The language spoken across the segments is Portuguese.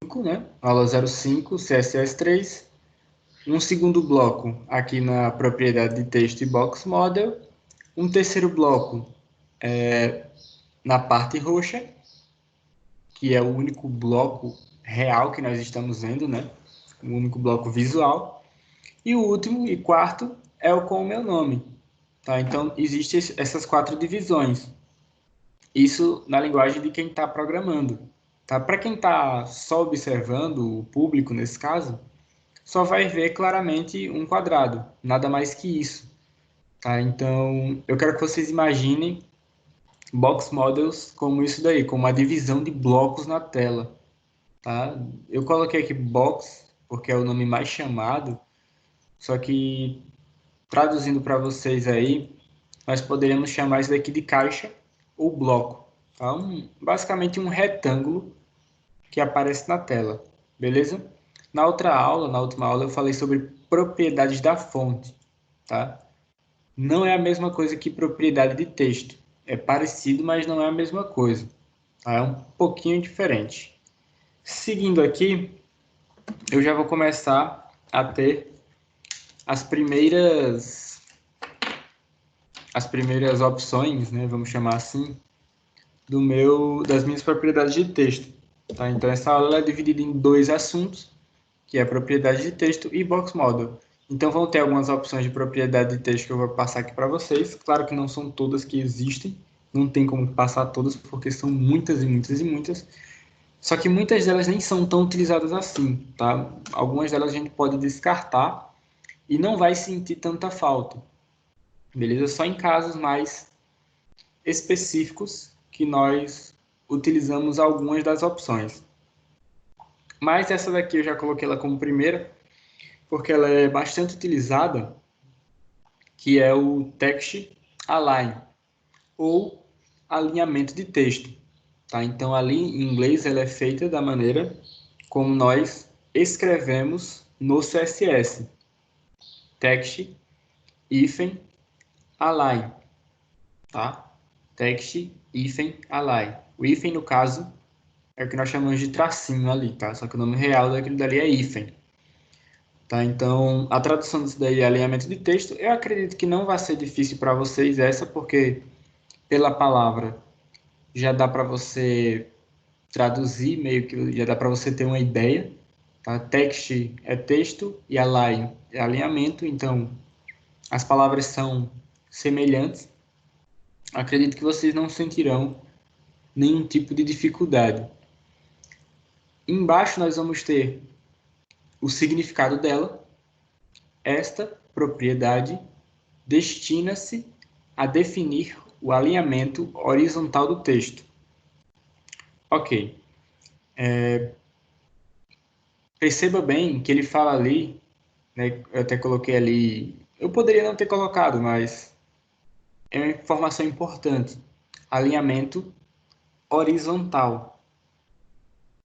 né? Aula 05, CSS3. Um segundo bloco aqui na propriedade de texto e box model. Um terceiro bloco na parte roxa, que é o único bloco real que nós estamos vendo, né? O único bloco visual. E o último e quarto é o com o meu nome. Tá? Então, existem essas 4 divisões. Isso na linguagem de quem está programando. Tá? Para quem está só observando, o público nesse caso, só vai ver claramente um quadrado, nada mais que isso. Tá? Então, eu quero que vocês imaginem box models como isso daí, como uma divisão de blocos na tela. Tá? Eu coloquei aqui box porque é o nome mais chamado, só que traduzindo para vocês aí, nós poderíamos chamar isso daqui de caixa ou bloco. Tá? Basicamente um retângulo que aparece na tela, beleza? Na outra aula, na última aula, eu falei sobre propriedades da fonte, tá? Não é a mesma coisa que propriedade de texto. É parecido, mas não é a mesma coisa. Tá? É um pouquinho diferente. Seguindo aqui, eu já vou começar a ter as primeiras opções, né, vamos chamar assim, das minhas propriedades de texto. Tá? Então, essa aula é dividida em 2 assuntos, que é propriedade de texto e box model. Então, vão ter algumas opções de propriedade de texto que eu vou passar aqui para vocês. Claro que não são todas que existem, não tem como passar todas, porque são muitas e muitas e muitas. Só que muitas delas nem são tão utilizadas assim, tá? Algumas delas a gente pode descartar e não vai sentir tanta falta, beleza? Só em casos mais específicos que nós utilizamos algumas das opções. Mas essa daqui eu já coloquei ela como primeira, porque ela é bastante utilizada, que é o text align, ou alinhamento de texto. Tá? Então, ali em inglês, ela é feita da maneira como nós escrevemos no CSS. Text, hífen, align. Tá? Text, hífen, align. O hífen, no caso, é o que nós chamamos de tracinho ali, tá? Só que o nome real daquilo dali é hífen. Tá? Então, a tradução disso daí é alinhamento de texto. Eu acredito que não vai ser difícil para vocês essa, porque pela palavra já dá para você traduzir, meio que já dá para você ter uma ideia. Tá? Text é texto e align é alinhamento, então as palavras são semelhantes. Acredito que vocês não sentirão nenhum tipo de dificuldade. Embaixo nós vamos ter o significado dela. Esta propriedade destina-se a definir o alinhamento horizontal do texto. Ok. Perceba bem que ele fala ali, né, eu até coloquei ali, eu poderia não ter colocado, mas é uma informação importante. Alinhamento horizontal.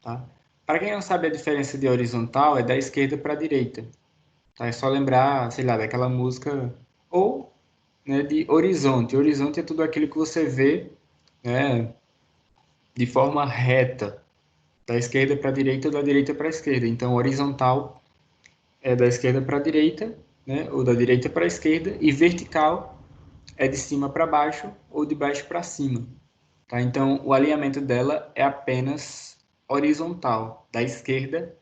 Tá? Para quem não sabe a diferença de horizontal, é da esquerda para a direita. Tá? É só lembrar, sei lá, daquela música, ou né, de horizonte. Horizonte é tudo aquilo que você vê, né, de forma reta, da esquerda para a direita ou da direita para a esquerda. Então, horizontal é da esquerda para a direita, né, ou da direita para a esquerda, e vertical é de cima para baixo ou de baixo para cima. Tá? Então, o alinhamento dela é apenas horizontal, da esquerda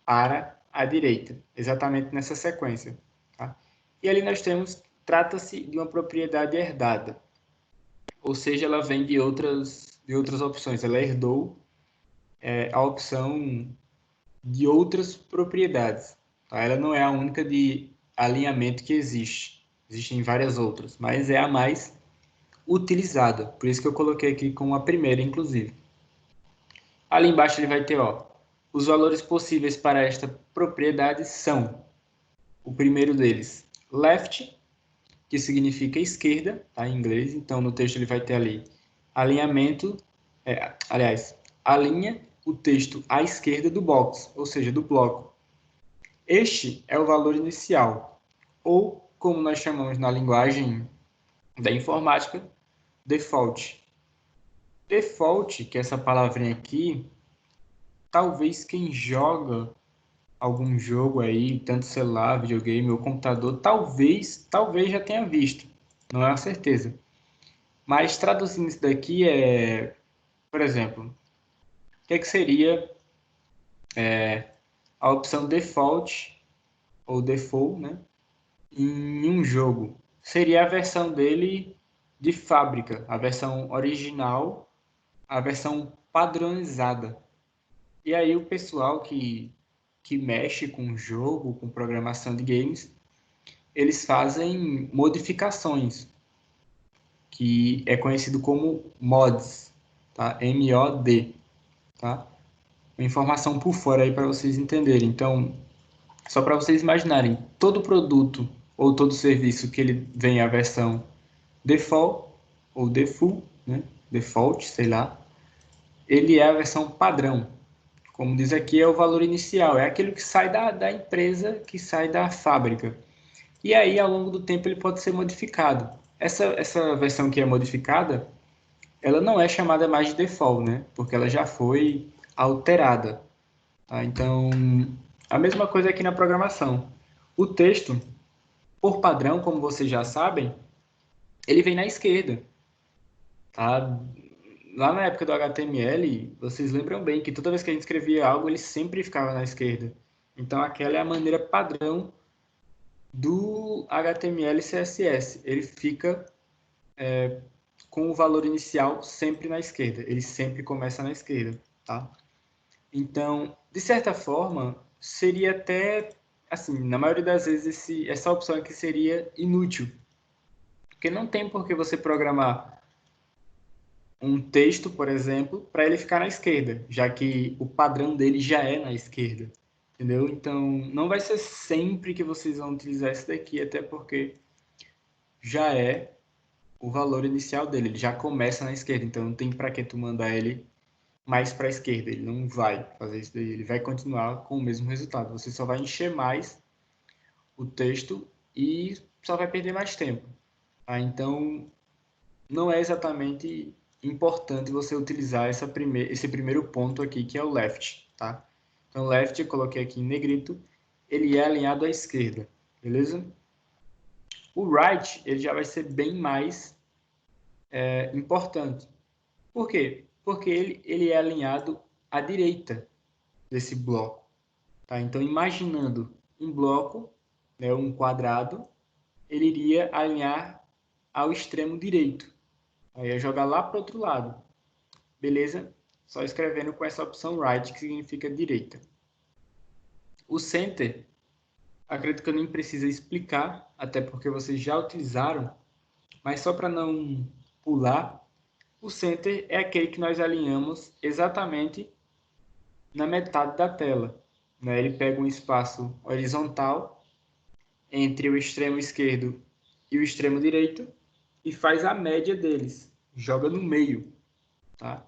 para a direita, exatamente nessa sequência. Tá? E ali nós temos, trata-se de uma propriedade herdada, ou seja, ela vem de outras opções. Ela herdou a opção de outras propriedades. Tá? Ela não é a única de alinhamento que existe. Existem várias outras, mas é a mais utilizada. Por isso que eu coloquei aqui como a primeira, inclusive. Ali embaixo ele vai ter, ó, os valores possíveis para esta propriedade são, o primeiro deles, left, que significa esquerda, tá, em inglês. Então, no texto ele vai ter ali alinhamento, aliás, alinha o texto à esquerda do box, ou seja, do bloco. Este é o valor inicial, ou, como nós chamamos na linguagem da informática, default. Default, que é essa palavrinha aqui, talvez quem joga algum jogo aí, tanto celular, videogame ou computador, talvez já tenha visto. Não é uma certeza. Mas traduzindo isso daqui por exemplo, o que seria a opção default ou default, né, em um jogo? Seria a versão dele de fábrica, a versão original, a versão padronizada. E aí o pessoal que mexe com jogo, com programação de games, eles fazem modificações, que é conhecido como mods, tá? M-O-D, tá? Uma informação por fora aí para vocês entenderem. Então, só para vocês imaginarem, todo produto ou todo serviço que ele vem a versão default ou default, né? Default, sei lá, ele é a versão padrão. Como diz aqui, é o valor inicial, é aquilo que sai da empresa, que sai da fábrica. E aí, ao longo do tempo, ele pode ser modificado. Essa versão que é modificada, ela não é chamada mais de default, né? Porque ela já foi alterada. Tá? Então, a mesma coisa aqui na programação. O texto, por padrão, como vocês já sabem, ele vem na esquerda. Tá? Lá na época do HTML, vocês lembram bem que toda vez que a gente escrevia algo, ele sempre ficava na esquerda. Então, aquela é a maneira padrão do HTML e CSS. Ele fica com o valor inicial sempre na esquerda. Ele sempre começa na esquerda, tá? Então, de certa forma, seria até, assim, na maioria das vezes, essa opção aqui seria inútil. Porque não tem por que você programar um texto, por exemplo, para ele ficar na esquerda, já que o padrão dele já é na esquerda. Entendeu? Então, não vai ser sempre que vocês vão utilizar esse daqui, até porque já é o valor inicial dele, ele já começa na esquerda, então não tem para que tu mandar ele mais para a esquerda, ele não vai fazer isso daí, ele vai continuar com o mesmo resultado, você só vai encher mais o texto e só vai perder mais tempo. Tá? Então, não é exatamente importante você utilizar esse primeiro ponto aqui, que é o left. Tá? Então, left, eu coloquei aqui em negrito, ele é alinhado à esquerda, beleza? O right, ele já vai ser bem mais importante. Por quê? Porque ele é alinhado à direita desse bloco. Tá? Então, imaginando um bloco, né, um quadrado, ele iria alinhar ao extremo direito. Aí ia jogar lá para o outro lado. Beleza? Só escrevendo com essa opção right, que significa direita. O center, acredito que eu nem precisa explicar, até porque vocês já utilizaram, mas só para não pular, o center é aquele que nós alinhamos exatamente na metade da tela. Né? Ele pega um espaço horizontal entre o extremo esquerdo e o extremo direito e faz a média deles, joga no meio. Tá?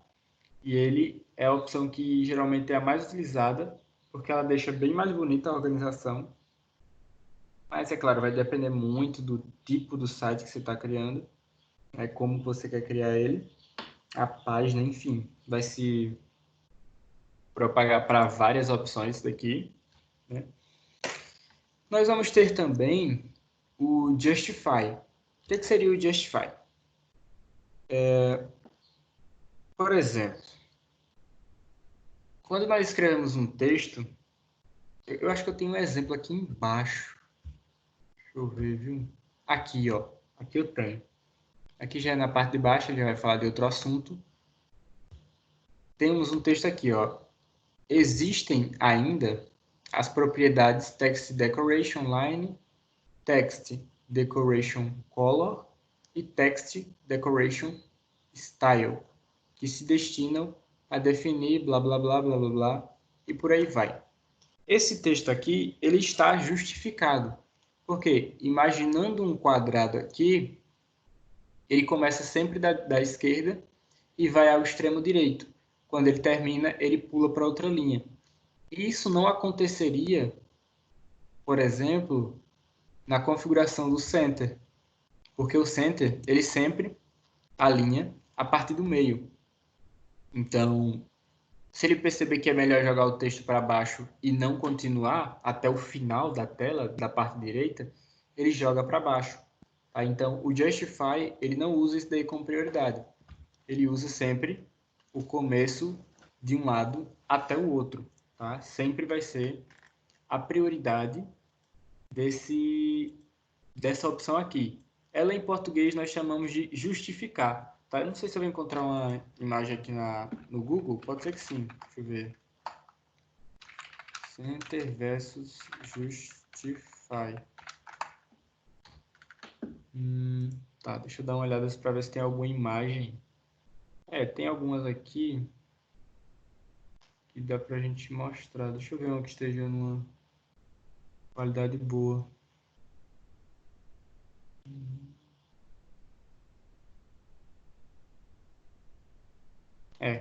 E ele é a opção que geralmente é a mais utilizada, porque ela deixa bem mais bonita a organização. Mas, é claro, vai depender muito do tipo do site que você está criando, como você quer criar ele, a página, enfim, vai se propagar para várias opções daqui. Né? Nós vamos ter também o Justify. O que seria o Justify? Por exemplo, quando nós escrevemos um texto, eu acho que eu tenho um exemplo aqui embaixo. Deixa eu ver, viu? Aqui, ó. Aqui eu tenho. Aqui já é na parte de baixo, ele vai falar de outro assunto. Temos um texto aqui, ó. Existem ainda as propriedades Text Decoration Line, Text Decoration Color e Text Decoration Style, que se destinam a definir blá blá blá blá blá blá e por aí vai. Esse texto aqui, ele está justificado. Porque, imaginando um quadrado aqui, ele começa sempre da esquerda e vai ao extremo direito. Quando ele termina, ele pula para outra linha. E isso não aconteceria, por exemplo, na configuração do center, porque o center ele sempre alinha a partir do meio. Então, Se ele perceber que é melhor jogar o texto para baixo e não continuar até o final da tela, da parte direita, ele joga para baixo. Tá? Então, o Justify, ele não usa isso daí como prioridade. Ele usa sempre o começo de um lado até o outro. Tá? Sempre vai ser a prioridade dessa opção aqui. Ela, em português, nós chamamos de justificar. Tá? Eu não sei se eu vou encontrar uma imagem aqui no Google. Pode ser que sim. Deixa eu ver. Center versus Justify. Tá, deixa eu dar uma olhada para ver se tem alguma imagem. Tem algumas aqui que dá pra gente mostrar. Deixa eu ver uma que esteja numa qualidade boa.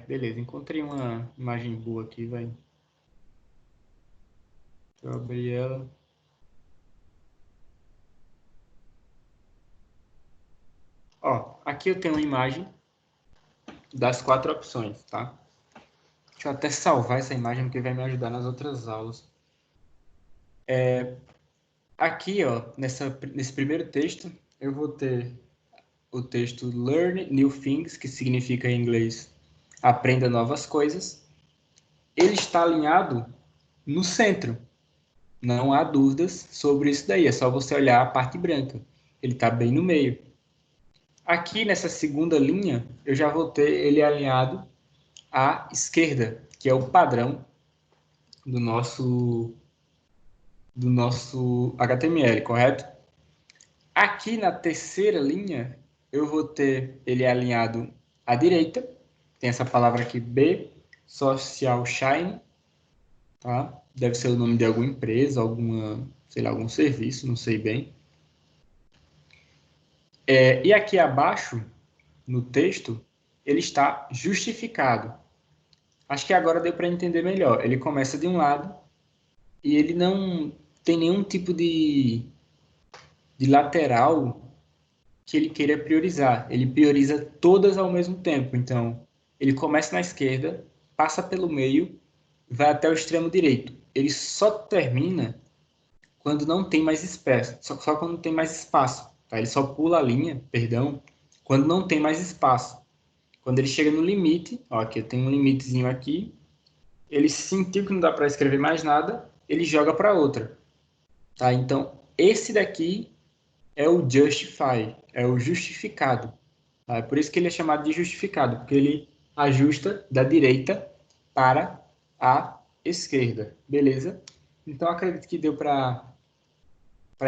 Beleza. Encontrei uma imagem boa aqui, vai. Deixa eu abrir ela. Ó, aqui eu tenho uma imagem das 4 opções, tá? Deixa eu até salvar essa imagem, porque vai me ajudar nas outras aulas. Aqui, ó, nesse primeiro texto, eu vou ter o texto Learn New Things, que significa em inglês aprenda novas coisas. Ele está alinhado no centro. Não há dúvidas sobre isso daí, é só você olhar a parte branca. Ele está bem no meio. Aqui nessa segunda linha, eu já vou ter ele alinhado à esquerda, que é o padrão do nosso HTML, correto? Aqui na terceira linha, eu vou ter ele alinhado à direita. Tem essa palavra aqui, B, Social Shine, tá? Deve ser o nome de alguma empresa, sei lá, algum serviço, não sei bem. E aqui abaixo, no texto, ele está justificado. Acho que agora deu para entender melhor. Ele começa de um lado e ele não tem nenhum tipo de lateral que ele queira priorizar. Ele prioriza todas ao mesmo tempo. Então, ele começa na esquerda, passa pelo meio, vai até o extremo direito. Ele só termina quando não tem mais espaço, só quando tem mais espaço. Tá? Ele só pula a linha, perdão, quando não tem mais espaço. Quando ele chega no limite, ó, aqui tem um limitezinho aqui, ele sentiu que não dá para escrever mais nada, ele joga para outra. Tá? Então, esse daqui é o justify, é o justificado. Tá? É por isso que ele é chamado de justificado, porque ele ajusta da direita para a esquerda. Beleza? Então, acredito que deu para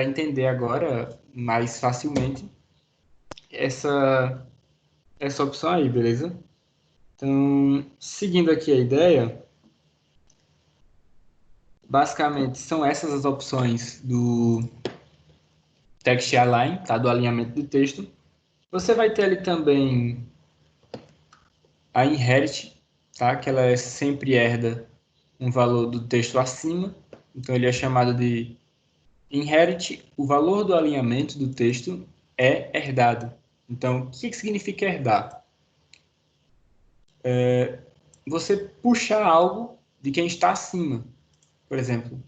entender agora mais facilmente essa opção aí, beleza? Então, seguindo aqui a ideia, basicamente são essas as opções do Text Align, tá? Do alinhamento do texto. Você vai ter ali também a Inherit, tá? Que ela sempre herda um valor do texto acima. Então, ele é chamado de Inherit. O valor do alinhamento do texto é herdado. Então, o que significa herdar? Você puxar algo de quem está acima. Por exemplo,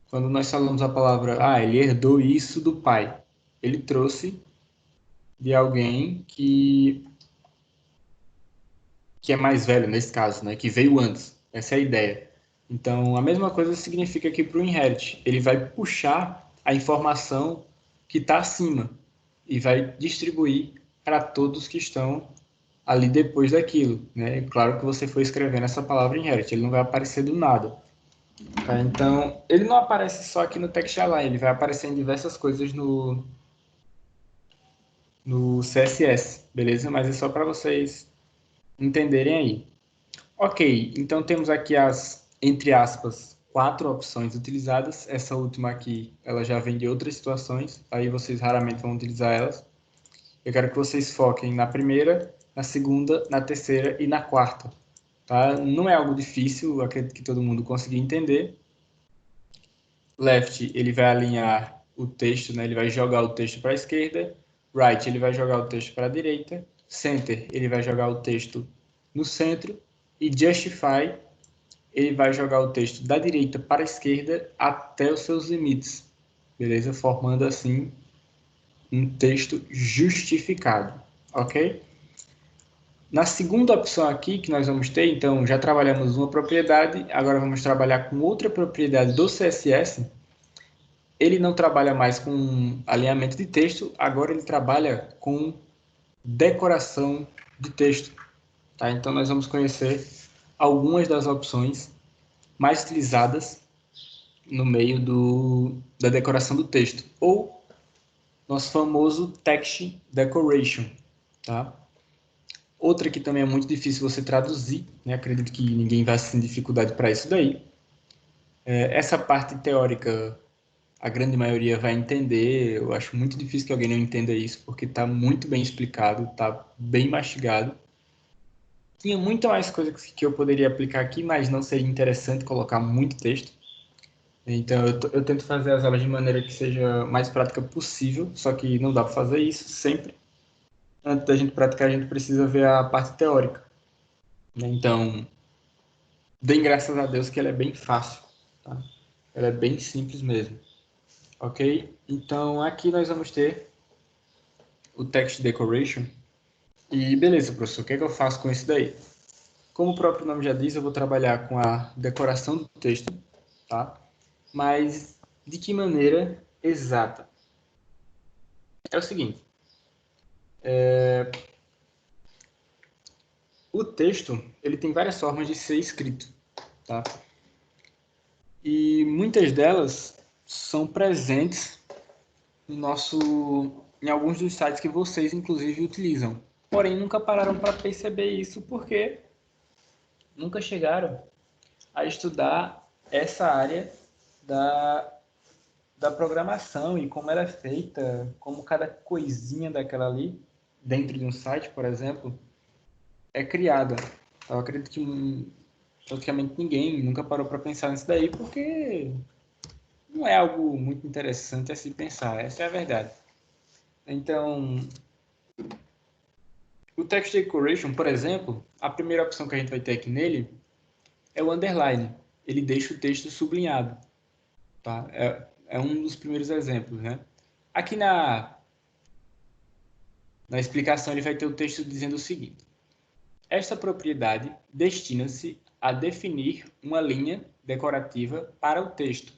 quando nós falamos a palavra, ele herdou isso do pai. Ele trouxe de alguém que é mais velho, nesse caso, né? Que veio antes. Essa é a ideia. Então, a mesma coisa significa aqui para o inherit. Ele vai puxar a informação que está acima e vai distribuir para todos que estão ali depois daquilo, né? Claro que você foi escrevendo essa palavra inherit, ele não vai aparecer do nada. Tá? Então, ele não aparece só aqui no Text Align, ele vai aparecer em diversas coisas no CSS, beleza? Mas é só para vocês entenderem aí. Ok, então temos aqui as, entre aspas, 4 opções utilizadas. Essa última aqui, ela já vem de outras situações, aí vocês raramente vão utilizar elas. Eu quero que vocês foquem na primeira, na segunda, na terceira e na quarta. Tá? Não é algo difícil, acredito que todo mundo conseguir entender. Left, ele vai alinhar o texto, né? Ele vai jogar o texto para a esquerda. Right, ele vai jogar o texto para a direita. Center, ele vai jogar o texto no centro. E justify, ele vai jogar o texto da direita para a esquerda até os seus limites, beleza? Formando assim um texto justificado, ok? Na segunda opção aqui que nós vamos ter, então já trabalhamos uma propriedade, agora vamos trabalhar com outra propriedade do CSS. Ele não trabalha mais com alinhamento de texto, agora ele trabalha com decoração de texto. Tá? Então nós vamos conhecer algumas das opções mais utilizadas no meio da decoração do texto, ou nosso famoso text decoration. Tá? Outra que também é muito difícil você traduzir, né? Acredito que ninguém vai ter dificuldade para isso daí. Essa parte teórica, a grande maioria vai entender. Eu acho muito difícil que alguém não entenda isso, porque está muito bem explicado, está bem mastigado. Tinha muito mais coisas que eu poderia aplicar aqui, mas não seria interessante colocar muito texto. Então, eu tento fazer as aulas de maneira que seja mais prática possível, só que não dá para fazer isso sempre. Antes da gente praticar, a gente precisa ver a parte teórica. Então, deem graças a Deus que ela é bem fácil. Tá? Ela é bem simples mesmo. Ok? Então, aqui nós vamos ter o text decoration. E beleza, professor, o que é que eu faço com isso daí? Como o próprio nome já diz, eu vou trabalhar com a decoração do texto, tá? Mas de que maneira exata? É o seguinte, o texto ele tem várias formas de ser escrito, tá? E muitas delas são presentes no em alguns dos sites que vocês inclusive utilizam. Porém, nunca pararam para perceber isso porque nunca chegaram a estudar essa área da, da programação e como ela é feita, como cada coisinha daquela ali, dentro de um site, por exemplo, é criada. Eu acredito que praticamente ninguém nunca parou para pensar nisso daí, porque não é algo muito interessante a se pensar, essa é a verdade. Então, o text decoration, por exemplo, a primeira opção que a gente vai ter aqui nele é o underline. Ele deixa o texto sublinhado. Tá? É um dos primeiros exemplos. Né? Aqui na explicação ele vai ter o texto dizendo o seguinte. Esta propriedade destina-se a definir uma linha decorativa para o texto,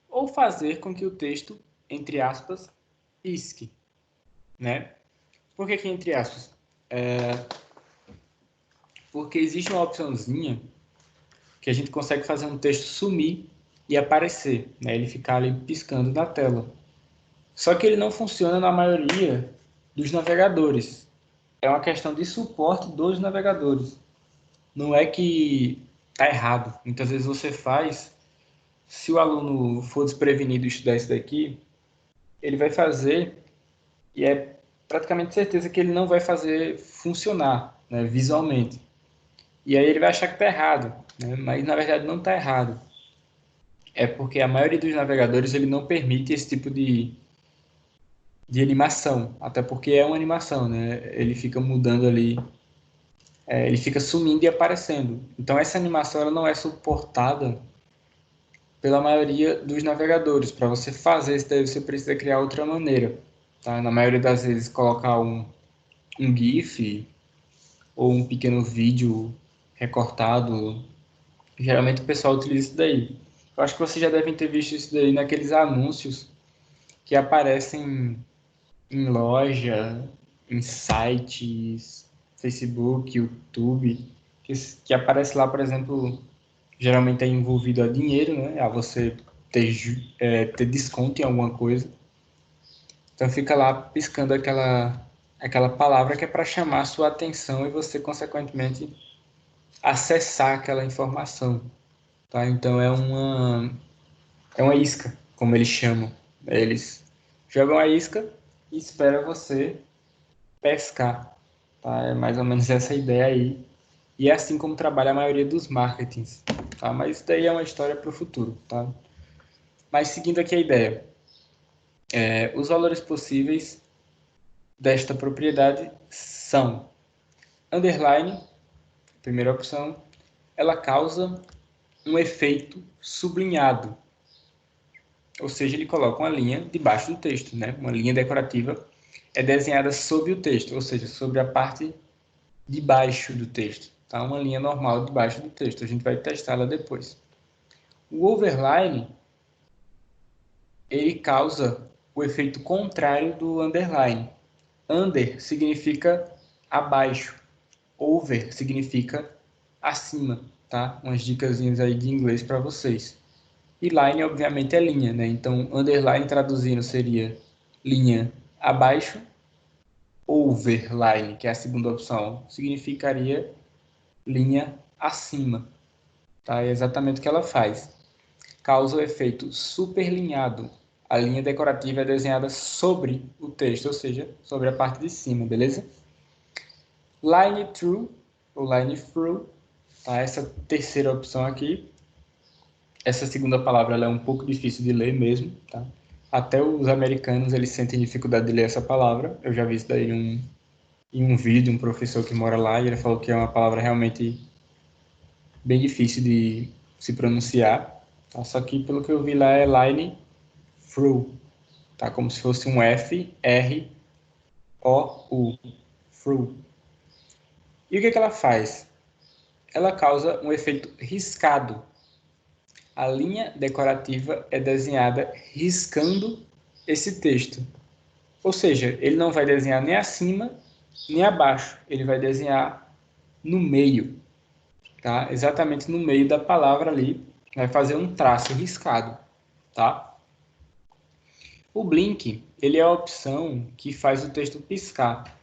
ou fazer com que o texto, entre aspas, pisque. Né? Por que entre aspas? Porque existe uma opçãozinha que a gente consegue fazer um texto sumir e aparecer, né? Ele ficar ali piscando na tela. Só que ele não funciona na maioria dos navegadores. É uma questão de suporte dos navegadores. Não é que está errado. Muitas vezes você faz, se o aluno for desprevenido estudar isso daqui, ele vai fazer e é praticamente certeza que ele não vai fazer funcionar, né, visualmente. E aí ele vai achar que está errado, né, mas na verdade não está errado. É porque a maioria dos navegadores ele não permite esse tipo de animação, até porque é uma animação, né? Ele fica mudando ali, ele fica sumindo e aparecendo. Então essa animação ela não é suportada pela maioria dos navegadores. Para você fazer isso daí você precisa criar outra maneira, tá? Na maioria das vezes colocar um GIF ou um pequeno vídeo recortado. Geralmente o pessoal utiliza isso daí. Eu acho que vocês já devem ter visto isso daí naqueles anúncios que aparecem em loja, em sites, Facebook, YouTube, que aparece lá, por exemplo, geralmente é envolvido a dinheiro, né? A você ter desconto em alguma coisa. Então fica lá piscando aquela palavra que é para chamar a sua atenção e você, consequentemente, acessar aquela informação. Tá? Então é uma isca, como eles chamam. Eles jogam a isca e esperam você pescar. Tá? É mais ou menos essa ideia aí. E é assim como trabalha a maioria dos marketings. Tá? Mas isso daí é uma história para o futuro. Tá? Mas seguindo aqui a ideia. Os valores possíveis desta propriedade são underline, primeira opção, ela causa um efeito sublinhado. Ou seja, ele coloca uma linha debaixo do texto, né? Uma linha decorativa é desenhada sobre o texto, ou seja, sobre a parte de baixo do texto. Tá? Uma linha normal debaixo do texto. A gente vai testá-la depois. O overline, ele causa o efeito contrário do underline. Under significa abaixo. Over significa acima, tá? Umas dicasinhas aí de inglês para vocês. E line, obviamente, é linha, né? Então, underline traduzindo seria linha abaixo. Overline, que é a segunda opção, significaria linha acima. Tá? É exatamente o que ela faz. Causa o efeito superlinhado. A linha decorativa é desenhada sobre o texto, ou seja, sobre a parte de cima, beleza? Line through, ou line through, tá? Essa terceira opção aqui. Essa segunda palavra ela é um pouco difícil de ler mesmo, tá? Até os americanos eles sentem dificuldade de ler essa palavra. Eu já vi isso daí em um vídeo, um professor que mora lá, e ele falou que é uma palavra realmente bem difícil de se pronunciar. Tá? Só que pelo que eu vi lá é line through, tá? Como se fosse um F, R, O, U, through. E o que ela faz? Ela causa um efeito riscado. A linha decorativa é desenhada riscando esse texto. Ou seja, ele não vai desenhar nem acima, nem abaixo. Ele vai desenhar no meio, tá? Exatamente no meio da palavra ali. Vai fazer um traço riscado, tá? O blink, ele é a opção que faz o texto piscar.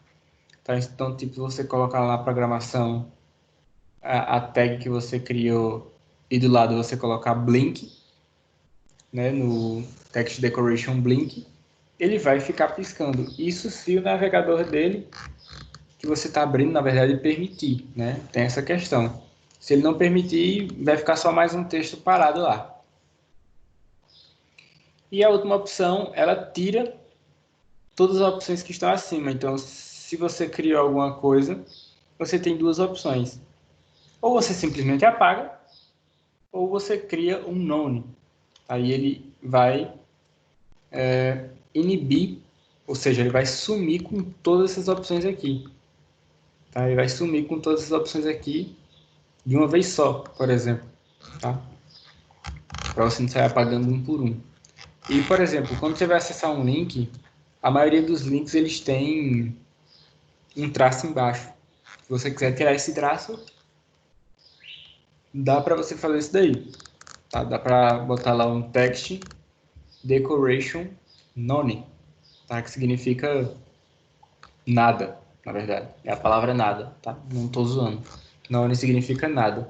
Tá? Então, tipo, você colocar lá na programação a tag que você criou e do lado você colocar blink, né, no text decoration blink, ele vai ficar piscando. Isso se o navegador dele, que você está abrindo, na verdade, permitir, né? Tem essa questão. Se ele não permitir, vai ficar só mais um texto parado lá. E a última opção, ela tira todas as opções que estão acima. Então, se você criou alguma coisa, você tem duas opções. Ou você simplesmente apaga, ou você cria um none. Aí ele vai inibir, ou seja, ele vai sumir com todas essas opções aqui. Tá? Ele vai sumir com todas essas opções aqui de uma vez só, por exemplo. Tá? Para você não sair apagando um por um. E, por exemplo, quando você vai acessar um link, a maioria dos links eles têm um traço embaixo. Se você quiser tirar esse traço, dá para você fazer isso daí. Tá? Dá para botar lá um text decoration none, tá? Que significa nada, na verdade. É a palavra nada, tá? Não estou zoando. None significa nada,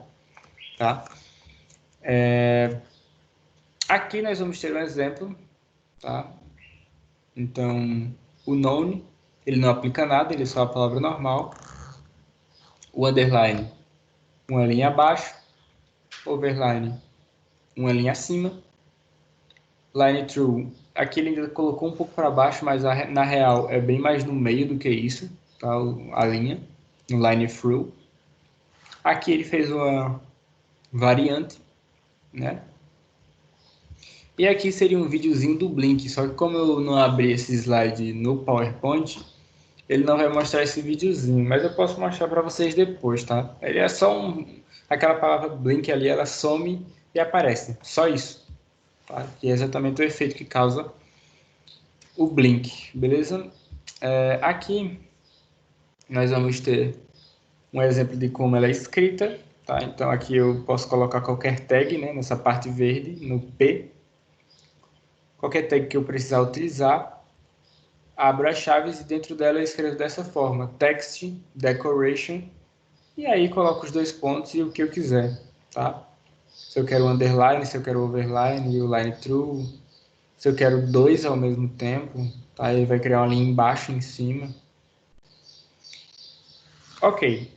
tá? Aqui nós vamos ter um exemplo, tá? Então, o none, ele não aplica nada, ele é só a palavra normal. O underline, uma linha abaixo. Overline, uma linha acima. Line through, aqui ele ainda colocou um pouco para baixo, mas na real é bem mais no meio do que isso, tá? A linha, no line through. Aqui ele fez uma variante, né? E aqui seria um videozinho do Blink, só que como eu não abri esse slide no PowerPoint, ele não vai mostrar esse videozinho, mas eu posso mostrar para vocês depois, tá? Ele é só aquela palavra Blink ali, ela some e aparece, só isso, tá? Que é exatamente o efeito que causa o Blink, beleza? Aqui nós vamos ter um exemplo de como ela é escrita, tá? Então aqui eu posso colocar qualquer tag, né, nessa parte verde, no P, qualquer tag que eu precisar utilizar, abro as chaves e dentro dela eu escrevo dessa forma, text, decoration, e aí coloco os dois pontos e o que eu quiser, tá? Se eu quero underline, se eu quero overline e o line through, se eu quero dois ao mesmo tempo, tá? Ele vai criar uma linha embaixo e em cima. Ok,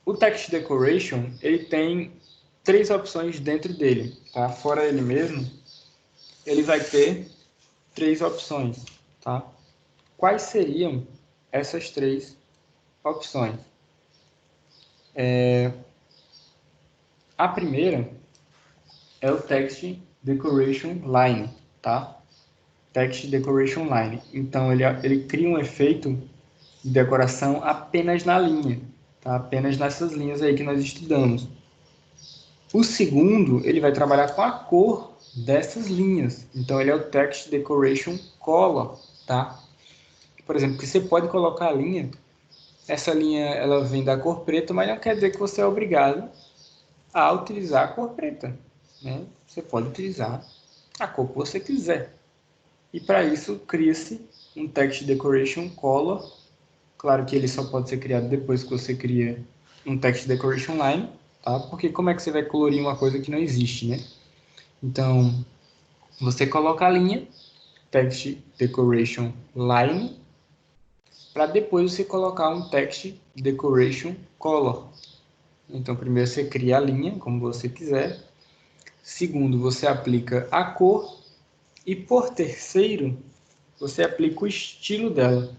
o text decoration ele tem três opções dentro dele, tá? Fora ele mesmo, ele vai ter três opções, tá? Quais seriam essas três opções? A primeira é o Text Decoration Line, tá? Text Decoration Line. Então, ele cria um efeito de decoração apenas na linha, tá? Apenas nessas linhas aí que nós estudamos. O segundo, ele vai trabalhar com a cor dessas linhas. Então, ele é o Text Decoration Color, tá? Por exemplo, que você pode colocar a linha, essa linha ela vem da cor preta, mas não quer dizer que você é obrigado a utilizar a cor preta, né? Você pode utilizar a cor que você quiser. E para isso, cria-se um Text Decoration Color. Claro que ele só pode ser criado depois que você cria um Text Decoration Line, tá? Porque como é que você vai colorir uma coisa que não existe, né? Então, você coloca a linha Text Decoration Line para depois você colocar um Text Decoration Color. Então, primeiro você cria a linha, como você quiser. Segundo, você aplica a cor. E por terceiro, você aplica o estilo dela.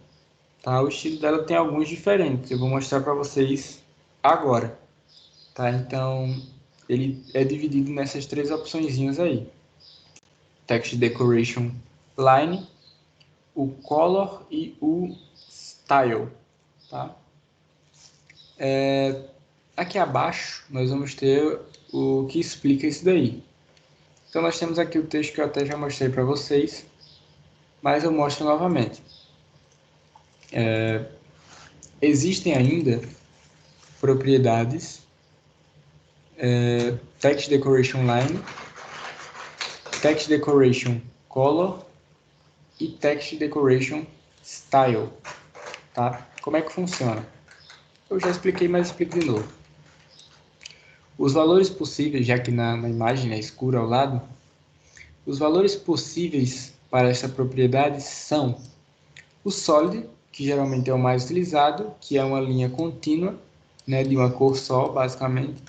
Tá? O estilo dela tem alguns diferentes. Eu vou mostrar para vocês agora. Tá? Então, ele é dividido nessas três opções aí. Text Decoration Line, o Color e o Style. Tá? Aqui abaixo, nós vamos ter o que explica isso daí. Então, nós temos aqui o texto que eu até já mostrei para vocês, mas eu mostro novamente. Existem ainda propriedades Text Decoration Line, Text Decoration Color e Text Decoration Style. Tá? Como é que funciona? Eu já expliquei, mas explico de novo. Os valores possíveis, já que na imagem é escuro ao lado, os valores possíveis para essa propriedade são o Solid, que geralmente é o mais utilizado, que é uma linha contínua, né, de uma cor só, basicamente.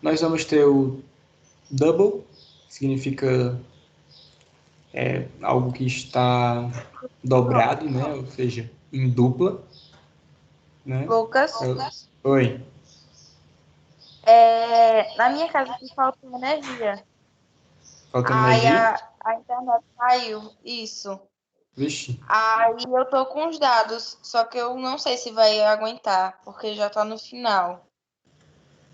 Nós vamos ter o Double, que significa algo que está dobrado, né, ou seja, em dupla. Né? Lucas, Oi. na minha casa aqui faltou energia. Faltando Aí energia? a internet caiu, isso. Vixe. Aí eu tô com os dados, só que eu não sei se vai aguentar, porque já tá no final.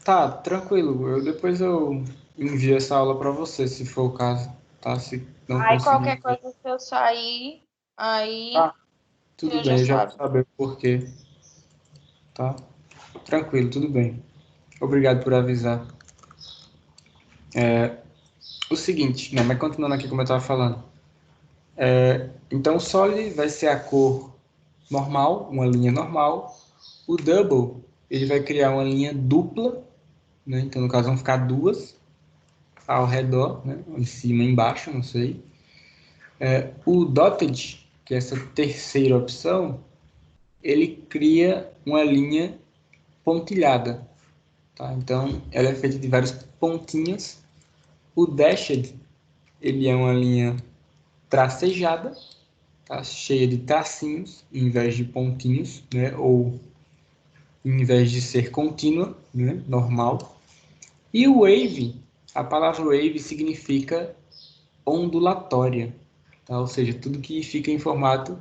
Tá, tranquilo. Depois eu envio essa aula para você, se for o caso, tá? Se não Aí conseguir qualquer ver. coisa que eu sair, aí Tá, tudo eu já bem, eu já vou sabe. saber o porquê, tá? Tranquilo, tudo bem. Obrigado por avisar. O seguinte, né, mas continuando aqui como eu estava falando. Então, o Solid vai ser a cor normal, uma linha normal. O Double, ele vai criar uma linha dupla, né? Então, no caso, vão ficar duas ao redor, né? Em cima e embaixo, não sei. O Dotted, que é essa terceira opção, ele cria uma linha pontilhada, tá? Então, ela é feita de vários pontinhos. O Dashed, ele é uma linha tracejada, tá? Cheia de tracinhos, em vez de pontinhos, né? Ou em vez de ser contínua, né? Normal. E o Wave, a palavra Wave significa ondulatória, tá? Ou seja, tudo que fica em formato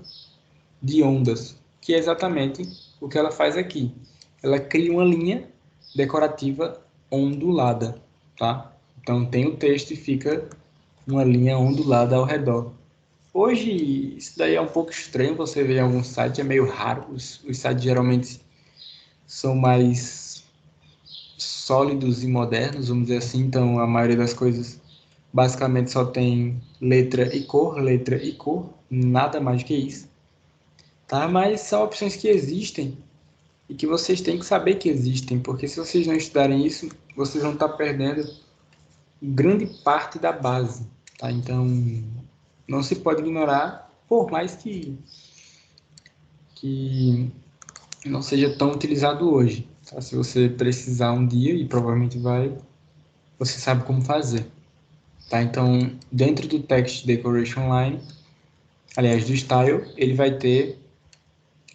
de ondas, que é exatamente o que ela faz aqui. Ela cria uma linha decorativa ondulada, tá? Então tem o texto e fica uma linha ondulada ao redor. Hoje, isso daí é um pouco estranho, você vê em algum site, é meio raro. Os sites geralmente são mais sólidos e modernos, vamos dizer assim, então a maioria das coisas basicamente só tem letra e cor, nada mais que isso, tá? Mas são opções que existem e que vocês têm que saber que existem, porque se vocês não estudarem isso, vocês vão estar perdendo grande parte da base, tá? Então, não se pode ignorar, por mais que não seja tão utilizado hoje, tá? Se você precisar um dia, e provavelmente vai, você sabe como fazer, tá? Então, dentro do Text Decoration Line, aliás, do Style, ele vai ter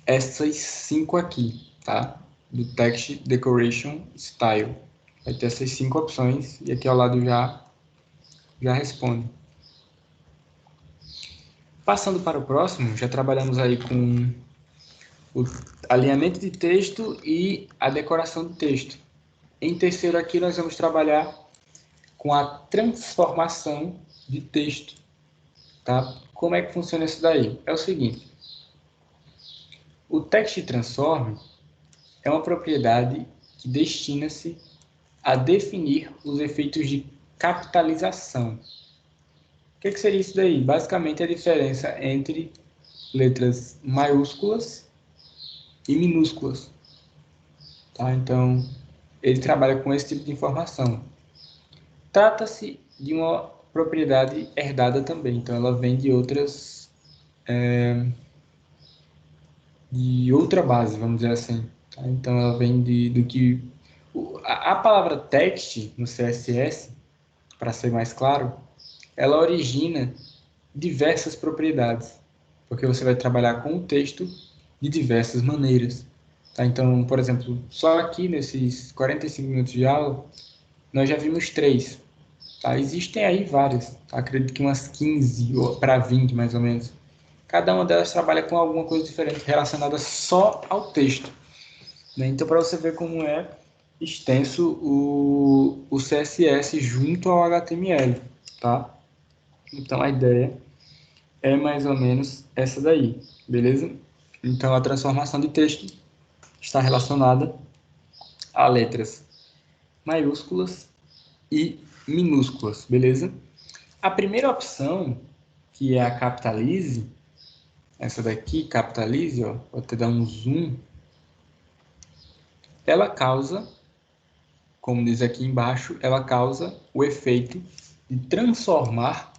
essas cinco aqui, tá? do Text Decoration Style. Vai ter essas 5 opções e aqui ao lado já responde. Passando para o próximo, já trabalhamos aí com o alinhamento de texto e a decoração do texto. Em terceiro aqui nós vamos trabalhar com a transformação de texto. Tá? Como é que funciona isso daí? É o seguinte, o Text Transform é uma propriedade que destina-se a definir os efeitos de capitalização. O que seria isso daí? Basicamente a diferença entre letras maiúsculas e minúsculas. Tá? Então, ele trabalha com esse tipo de informação. Trata-se de uma propriedade herdada também, então ela vem de de outra base, vamos dizer assim. Tá? Então ela vem do que a palavra text no CSS, para ser mais claro, ela origina diversas propriedades, porque você vai trabalhar com o texto de diversas maneiras. Tá? Então, por exemplo, só aqui nesses 45 minutos de aula, nós já vimos 3. Tá? Existem aí várias, tá? Acredito que umas 15 para 20 mais ou menos. Cada uma delas trabalha com alguma coisa diferente relacionada só ao texto. Né? Então, para você ver como é extenso o CSS junto ao HTML. Tá? Então, a ideia é mais ou menos essa daí, beleza? Então, a transformação de texto está relacionada a letras maiúsculas e minúsculas, beleza? A primeira opção, que é a capitalize, essa daqui, capitalize, ó, vou até dar um zoom, ela causa, como diz aqui embaixo, ela causa o efeito de transformar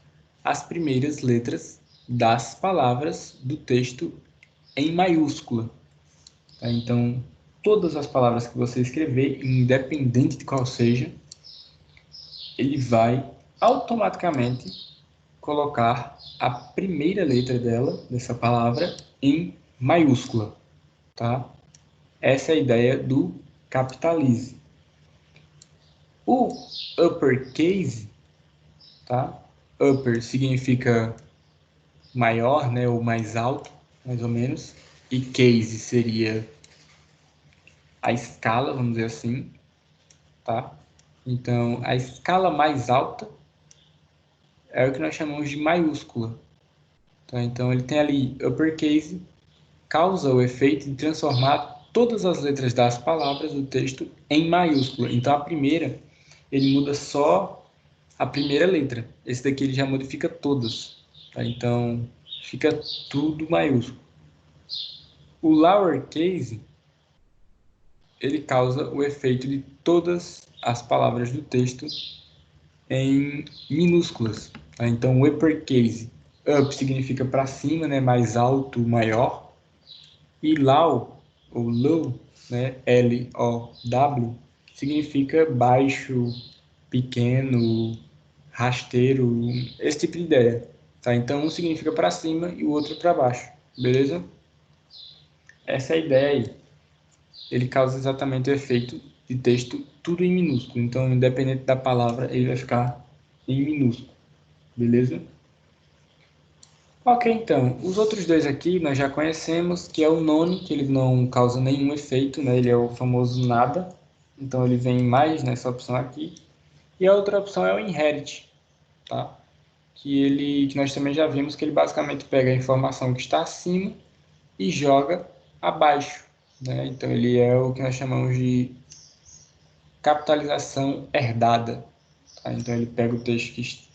as primeiras letras das palavras do texto em maiúscula. Tá? Então, todas as palavras que você escrever, independente de qual seja, ele vai automaticamente colocar a primeira letra dela, dessa palavra, em maiúscula. Tá? Essa é a ideia do capitalize. O uppercase, tá? Upper significa maior, né, ou mais alto, mais ou menos, e case seria a escala, vamos dizer assim, tá? Então, a escala mais alta é o que nós chamamos de maiúscula. Tá? Então, ele tem ali uppercase, causa o efeito de transformar todas as letras das palavras do texto em maiúscula. Então, a primeira, ele muda só a primeira letra. Esse daqui ele já modifica todas. Tá? Então, fica tudo maiúsculo. O lowercase, ele causa o efeito de todas as palavras do texto em minúsculas. Tá? Então, o uppercase, up significa para cima, né, mais alto, maior. E low, ou low, né, L-O-W, significa baixo, pequeno, rasteiro, esse tipo de ideia. Tá? Então, um significa para cima e o outro para baixo. Beleza? Essa é a ideia aí. Ele causa exatamente o efeito de texto tudo em minúsculo. Então, independente da palavra, ele vai ficar em minúsculo. Beleza? Ok, então. Os outros dois aqui nós já conhecemos, que é o none, que ele não causa nenhum efeito, né? Ele é o famoso nada. Então, ele vem mais nessa opção aqui. E a outra opção é o inherit, tá? Que nós também já vimos que ele basicamente pega a informação que está acima e joga abaixo, né? Então ele é o que nós chamamos de capitalização herdada, tá? Então ele pega o texto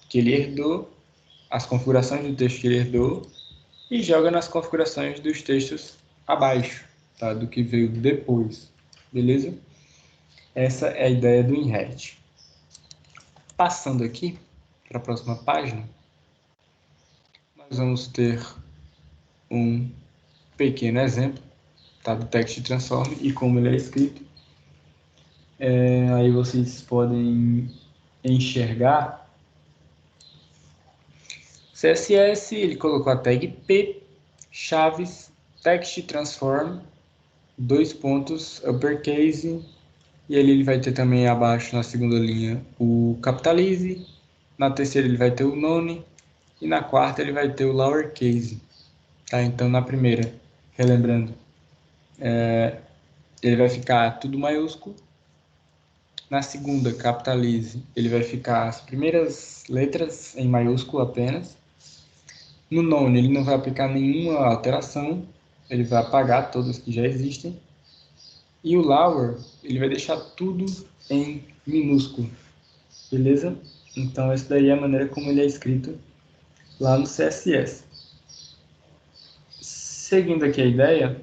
que ele herdou, as configurações do texto que ele herdou e joga nas configurações dos textos abaixo, tá? Do que veio depois, beleza? Essa é a ideia do inherit. Passando aqui para a próxima página, nós vamos ter um pequeno exemplo, tá, do Text Transform e como ele é escrito. Aí vocês podem enxergar. CSS, ele colocou a tag P, chaves, Text Transform, dois pontos uppercase, e ali ele vai ter também abaixo na segunda linha o capitalize, na terceira ele vai ter o none, e na quarta ele vai ter o lowercase. Tá? Então na primeira, relembrando, ele vai ficar tudo maiúsculo. Na segunda, capitalize, ele vai ficar as primeiras letras em maiúsculo apenas. No none, ele não vai aplicar nenhuma alteração, ele vai apagar todas que já existem. E o lower, ele vai deixar tudo em minúsculo, beleza? Então, essa daí é a maneira como ele é escrito lá no CSS. Seguindo aqui a ideia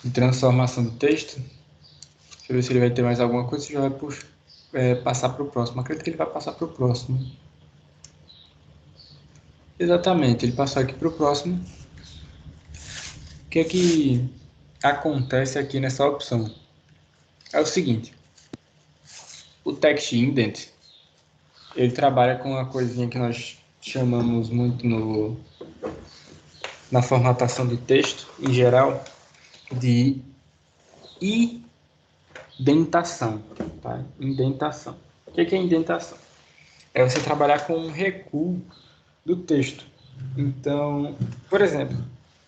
de transformação do texto, deixa eu ver se ele vai ter mais alguma coisa, se já vai passar para o próximo. Acredito que ele vai passar para o próximo. Exatamente, ele passou aqui para o próximo. O que é que acontece aqui nessa opção? É o seguinte, o text indent, ele trabalha com uma coisinha que nós chamamos muito na formatação do texto, em geral, de indentação. Tá? Indentação. O que é indentação? É você trabalhar com um recuo do texto. Então, por exemplo,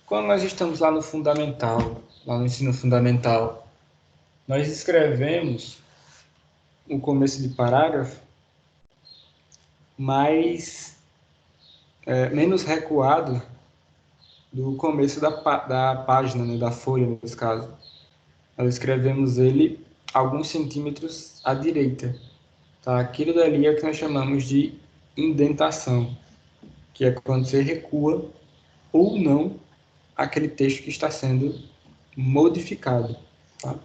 quando nós estamos lá no fundamental, lá no ensino fundamental, nós escrevemos o começo de parágrafo menos recuado do começo da página, né, da folha, nesse caso. Nós escrevemos ele alguns centímetros à direita. Tá? Aquilo dali é o que nós chamamos de indentação, que é quando você recua ou não aquele texto que está sendo modificado. Tá?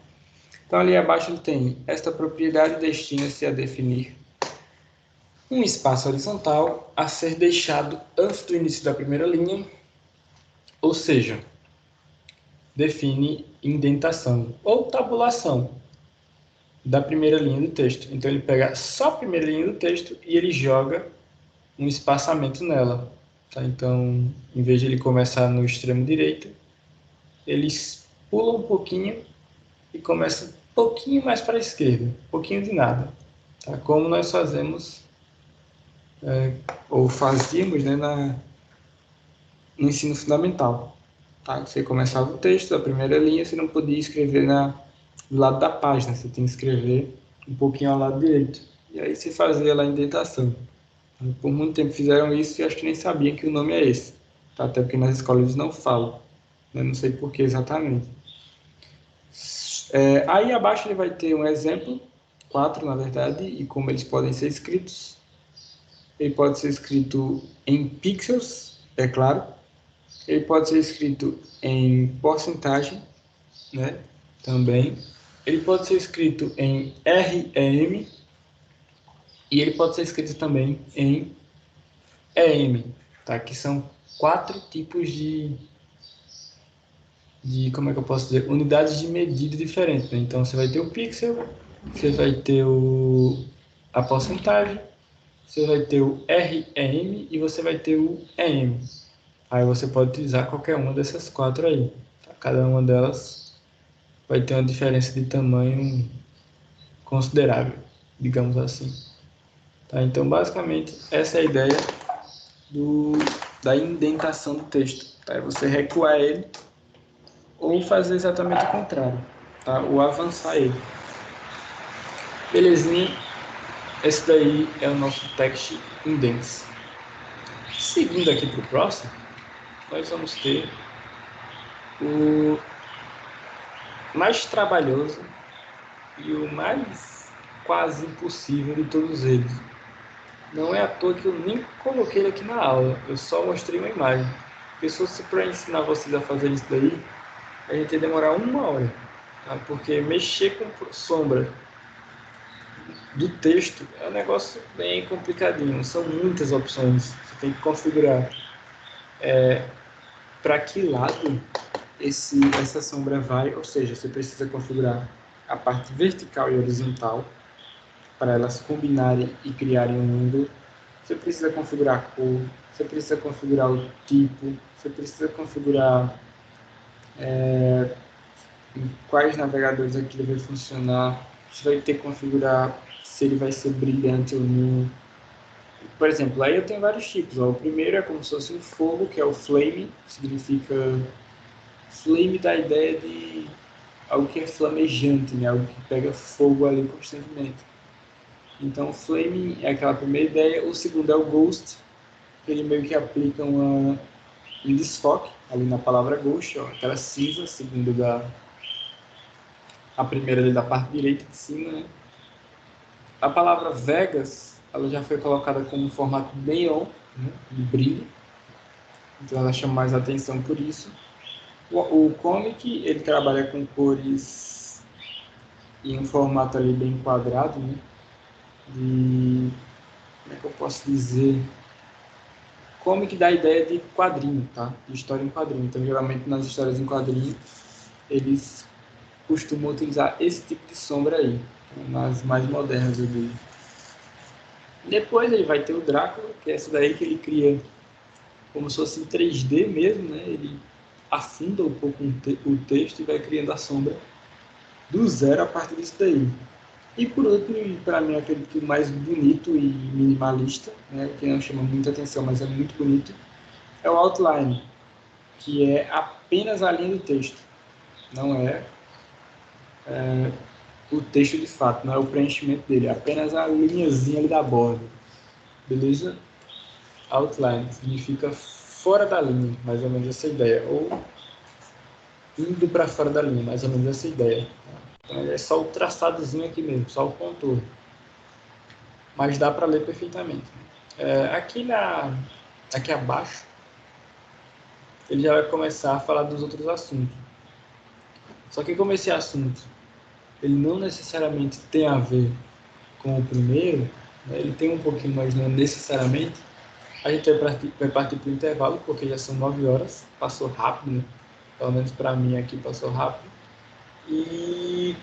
Então, ali abaixo ele tem: esta propriedade destina-se a definir um espaço horizontal a ser deixado antes do início da primeira linha, ou seja, define indentação ou tabulação da primeira linha do texto. Então ele pega só a primeira linha do texto e ele joga um espaçamento nela. Tá? Então, em vez de ele começar no extremo direito, ele pula um pouquinho e começa um pouquinho mais para a esquerda, um pouquinho de nada. Tá? Como nós fazemos, ou fazíamos, né, no ensino fundamental. Tá? Você começava o texto, a primeira linha, você não podia escrever do lado da página, você tinha que escrever um pouquinho ao lado direito. E aí você fazia lá a indentação. Por muito tempo fizeram isso e acho que nem sabiam que o nome é esse. Tá? Até porque nas escolas eles não falam. Eu não sei por que exatamente. Aí abaixo ele vai ter um exemplo, 4 na verdade, e como eles podem ser escritos. Ele pode ser escrito em pixels, é claro. Ele pode ser escrito em porcentagem, né? Também. Ele pode ser escrito em REM e ele pode ser escrito também em EM, tá? Que são 4 tipos como é que eu posso dizer, unidades de medida diferentes, né? Então você vai ter o pixel, você vai ter a porcentagem, você vai ter o REM e você vai ter o EM. Aí você pode utilizar qualquer uma dessas 4 aí. Tá? Cada uma delas vai ter uma diferença de tamanho considerável, digamos assim. Tá? Então, basicamente, essa é a ideia da indentação do texto. Tá? É você recuar ele ou fazer exatamente o contrário, tá? Ou avançar ele. Belezinha? Esse daí é o nosso text indents. Seguindo aqui para o próximo, nós vamos ter o mais trabalhoso e o mais quase impossível de todos eles. Não é à toa que eu nem coloquei ele aqui na aula, eu só mostrei uma imagem. Porque se fosse para ensinar vocês a fazer isso daí, a gente ia demorar 1 hora. Tá? Porque mexer com sombra do texto é um negócio bem complicadinho. São muitas opções. Você tem que configurar para que lado essa sombra vai, ou seja, você precisa configurar a parte vertical e horizontal para elas combinarem e criarem um ângulo. Você precisa configurar a cor, você precisa configurar o tipo, você precisa configurar em quais navegadores aqui ele vai funcionar, você vai ter que configurar se ele vai ser brilhante ou não. Por exemplo, aí eu tenho vários tipos. Ó. O primeiro é como se fosse um fogo, que é o flame, que significa flame da ideia de algo que é flamejante, né? Algo que pega fogo ali constantemente. Então, flame é aquela primeira ideia. O segundo é o ghost, que ele meio que aplica um desfoque ali na palavra ghost, ó, aquela cinza, segundo a primeira ali da parte direita de cima, né? A palavra Vegas, ela já foi colocada como um formato neon, né, de brilho, então ela chama mais atenção por isso. O Comic, ele trabalha com cores em um formato ali bem quadrado, né, de, como é que eu posso dizer? Comic dá a ideia de quadrinho, tá? De história em quadrinho. Então, geralmente nas histórias em quadrinho, eles costumam utilizar esse tipo de sombra aí, nas mais modernas, eu digo. Depois ele vai ter o Drácula, que é essa daí que ele cria como se fosse em 3D mesmo, né? Ele afunda um pouco o texto e vai criando a sombra do zero a partir disso daí. E por último, para mim, aquele que mais bonito e minimalista, né? Que não chama muita atenção, mas é muito bonito, é o outline, que é apenas a linha do texto. Não é o texto de fato, não é o preenchimento dele, é apenas a linhazinha ali da borda. Beleza? Outline significa fora da linha, mais ou menos essa ideia. Ou indo para fora da linha, mais ou menos essa ideia. Então é só o traçadozinho aqui mesmo, só o contorno. Mas dá para ler perfeitamente. Aqui abaixo, ele já vai começar a falar dos outros assuntos. Só que como esse assunto ele não necessariamente tem a ver com o primeiro, né, ele tem um pouquinho, mas não necessariamente, a gente vai partir para o intervalo, porque já são 9 horas, passou rápido, né? Pelo menos para mim aqui passou rápido. E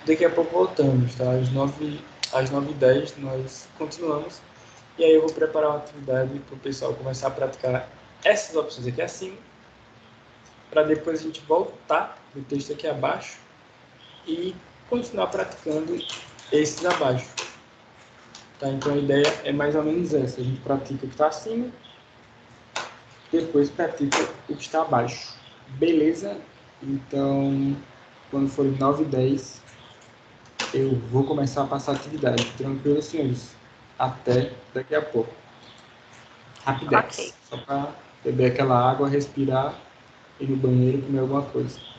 daqui a pouco voltamos, tá? Às 9h10 nós continuamos. E aí eu vou preparar uma atividade para o pessoal começar a praticar essas opções aqui acima, para depois a gente voltar no texto aqui abaixo e continuar praticando esses abaixo. Tá? Então a ideia é mais ou menos essa. A gente pratica o que está acima, depois pratica o que está abaixo. Beleza? Então, quando for 9h10, eu vou começar a passar a atividade. Tranquilo, senhores? Até daqui a pouco. Ok. Rapidex. Só para beber aquela água, respirar, ir no banheiro e comer alguma coisa.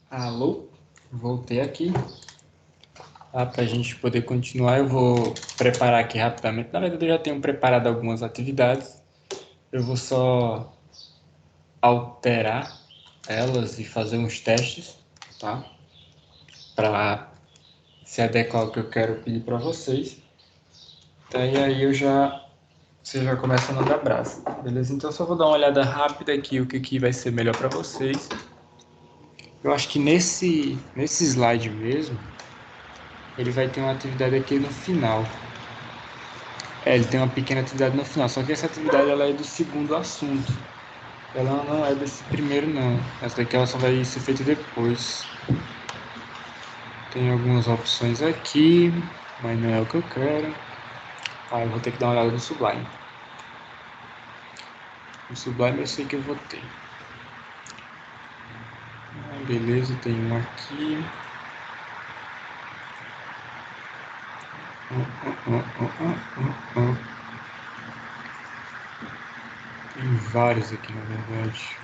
Alô, voltei aqui. Para a gente poder continuar, eu vou preparar aqui rapidamente. Na verdade, eu já tenho preparado algumas atividades. Eu vou só alterar elas e fazer uns testes, tá? Para se adequar ao que eu quero pedir para vocês. Tá, e aí você já começa a mandar abraço, beleza? Então, só vou dar uma olhada rápida aqui o que vai ser melhor para vocês. Eu acho que nesse slide mesmo, ele vai ter uma atividade aqui no final. Ele tem uma pequena atividade no final, só que essa atividade ela é do segundo assunto. Ela não é desse primeiro, não. Essa daqui ela só vai ser feita depois. Tem algumas opções aqui, mas não é o que eu quero. Eu vou ter que dar uma olhada no Sublime. No Sublime eu sei que eu vou ter. Beleza, tem um aqui. Tem vários aqui, na verdade.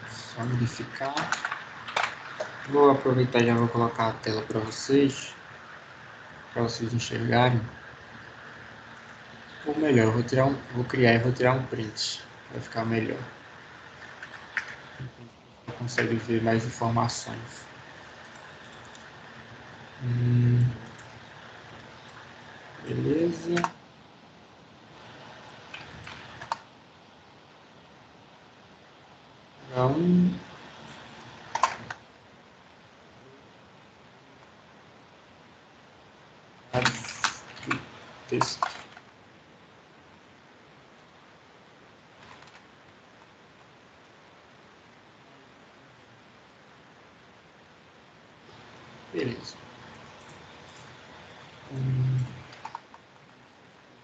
Só modificar. Vou aproveitar e já vou colocar a tela para vocês enxergarem. Ou melhor, vou criar e vou tirar um print. Vai ficar melhor. Consegue ver mais informações. Beleza. H1. Texto. Beleza.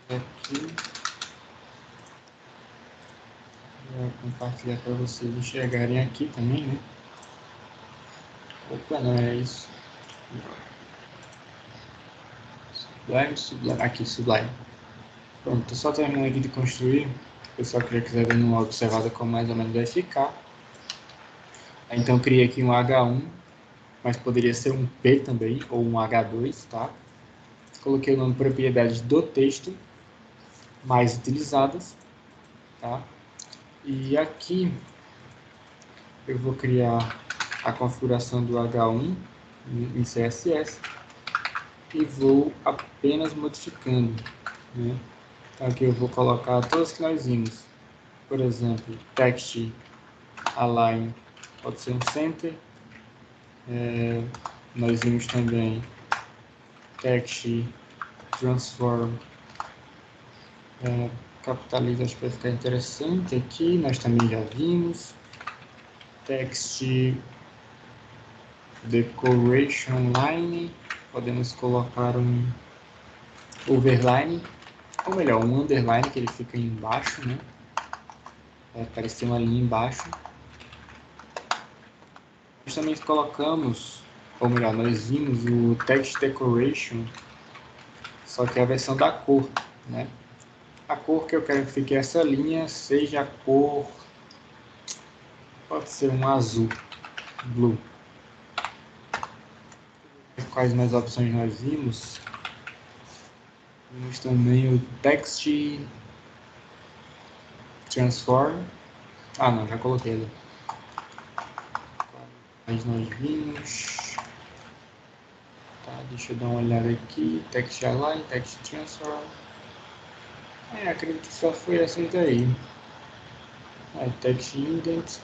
Aqui. Vou compartilhar para vocês enxergarem aqui também, né? Opa, não é isso. Sublime. Aqui, Sublime. Pronto, tô só terminando aqui de construir. O pessoal que já quiser dar uma observada como mais ou menos vai ficar. Então, eu criei aqui um H1, mas poderia ser um P também, ou um H2, tá? Coloquei o nome propriedades do texto mais utilizadas, tá? E aqui eu vou criar a configuração do H1 em CSS e vou apenas modificando, né? Então aqui eu vou colocar todas que nós vimos. Por exemplo, text align pode ser um center. Nós vimos também text transform capitaliza, acho que vai ficar interessante aqui. Nós também já vimos text decoration line, podemos colocar um overline, ou melhor, um underline, que ele fica embaixo, né? Vai aparecer uma linha embaixo. Nós também colocamos, ou melhor, nós vimos o text decoration, só que é a versão da cor, né? A cor que eu quero que fique essa linha seja a cor, pode ser um azul, blue. Quais mais opções nós vimos? Vimos também o text transform. Não, já coloquei ali. Mas nós vimos. Tá, deixa eu dar uma olhada aqui. Text align, text transform. Acredito que só foi essas daí. Text indent,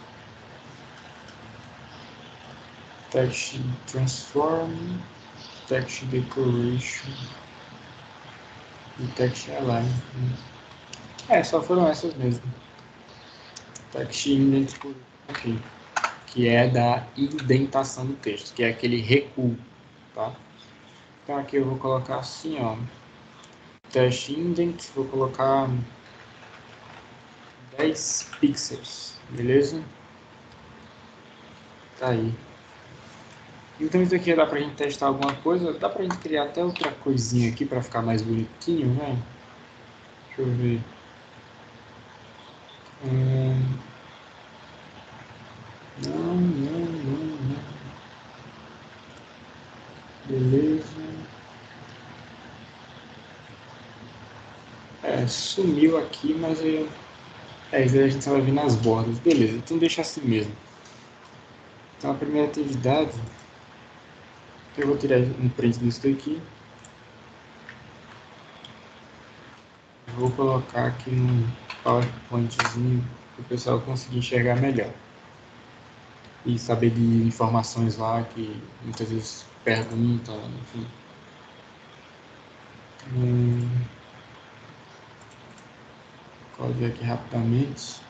text transform, text decoration e text align. Só foram essas mesmo. Text indent por aqui, que é da indentação do texto, que é aquele recuo, tá? Então aqui eu vou colocar assim, ó, text indent, vou colocar 10 pixels, beleza? Tá aí. Então isso aqui dá pra gente testar alguma coisa, dá pra gente criar até outra coisinha aqui pra ficar mais bonitinho, né? Deixa eu ver. Não. Beleza. Sumiu aqui, mas isso aí a gente só vai ver nas bordas. Beleza, então deixa assim mesmo. Então a primeira atividade, eu vou tirar um print disso daqui. Vou colocar aqui no PowerPointzinho para o pessoal conseguir enxergar melhor. E saber de informações lá que muitas vezes perguntam, enfim. Vou ver aqui rapidamente.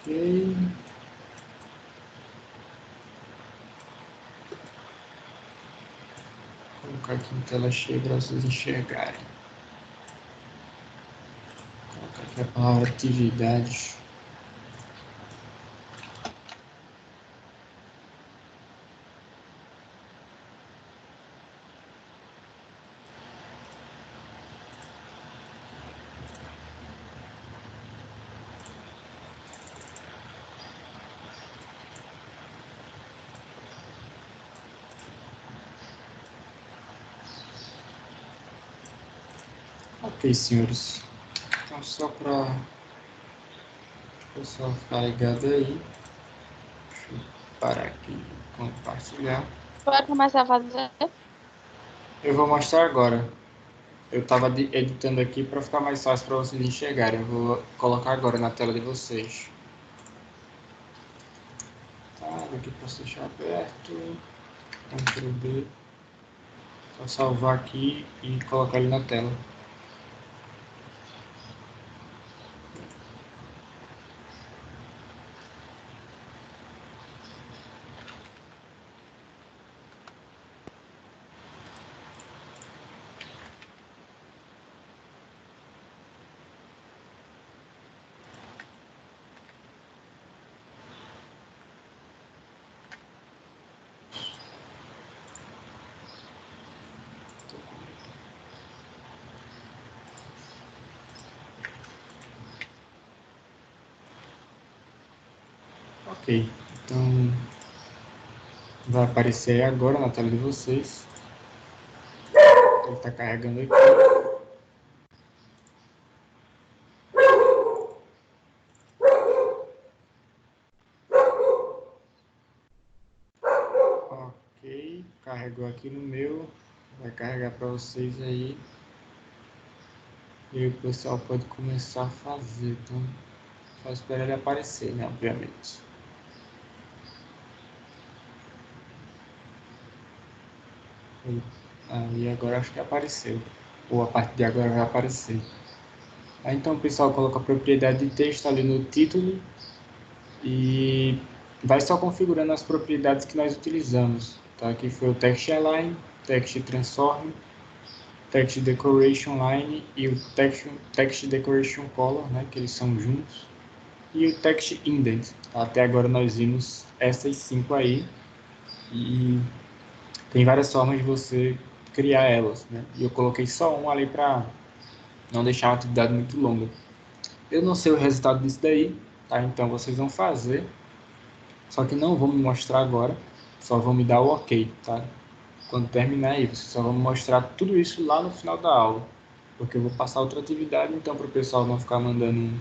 Ok. Vou colocar aqui em tela cheia para vocês enxergarem. Vou colocar aqui a palavra atividades. Ok, senhores. Então, só para o pessoal ficar ligado aí, deixa eu parar aqui de compartilhar. Pode começar a fazer? Eu vou mostrar agora. Eu estava editando aqui para ficar mais fácil para vocês enxergarem. Eu vou colocar agora na tela de vocês. Tá, aqui para deixar aberto. Ctrl D. Só salvar aqui e colocar ele na tela. Ok, então vai aparecer agora na tela de vocês. Ele está carregando aqui. Ok, carregou aqui no meu. Vai carregar para vocês aí. E o pessoal pode começar a fazer. Então, só esperar ele aparecer, né? Obviamente. E agora acho que apareceu. Ou a partir de agora vai aparecer. Aí, então o pessoal coloca a propriedade de texto ali no título e vai só configurando as propriedades que nós utilizamos. Tá? Aqui foi o Text Align, Text Transform, Text Decoration Line e o Text Decoration Color, né? Que eles são juntos. E o Text Indent. Até agora nós vimos essas 5 aí. E tem várias formas de você criar elas, né? E eu coloquei só um ali para não deixar uma atividade muito longa. Eu não sei o resultado disso daí, tá? Então vocês vão fazer, só que não vão me mostrar agora, só vão me dar o ok, tá? Quando terminar aí, vocês só vão me mostrar tudo isso lá no final da aula, porque eu vou passar outra atividade, então para o pessoal não ficar mandando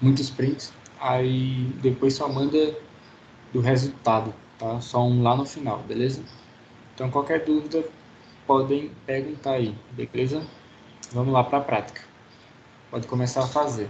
muitos prints, aí depois só manda do resultado, tá? Só um lá no final, beleza? Então qualquer dúvida podem perguntar aí, beleza? Vamos lá para a prática. Pode começar a fazer.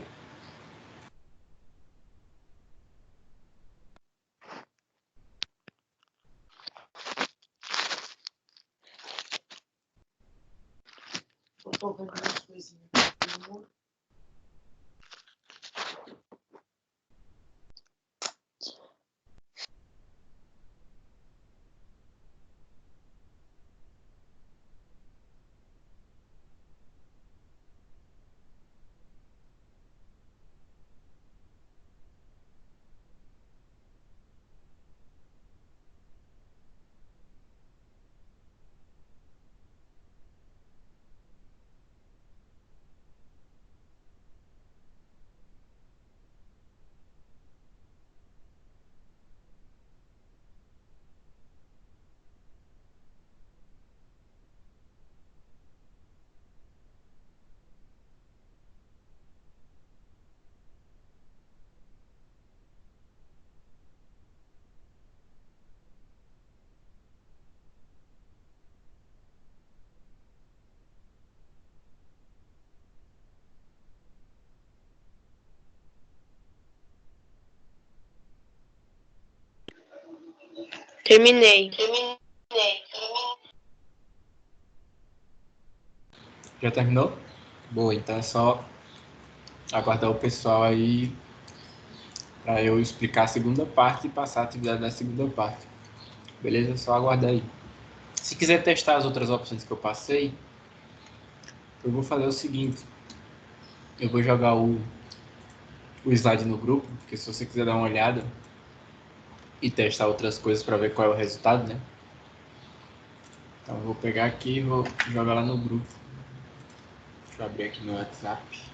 Terminei. Já terminou? Boa, então é só aguardar o pessoal aí para eu explicar a segunda parte e passar a atividade da segunda parte. Beleza? Só aguardar aí. Se quiser testar as outras opções que eu passei, eu vou fazer o seguinte. Eu vou jogar o slide no grupo, porque se você quiser dar uma olhada e testar outras coisas para ver qual é o resultado, né? Então eu vou pegar aqui e vou jogar lá no grupo. Deixa eu abrir aqui no WhatsApp.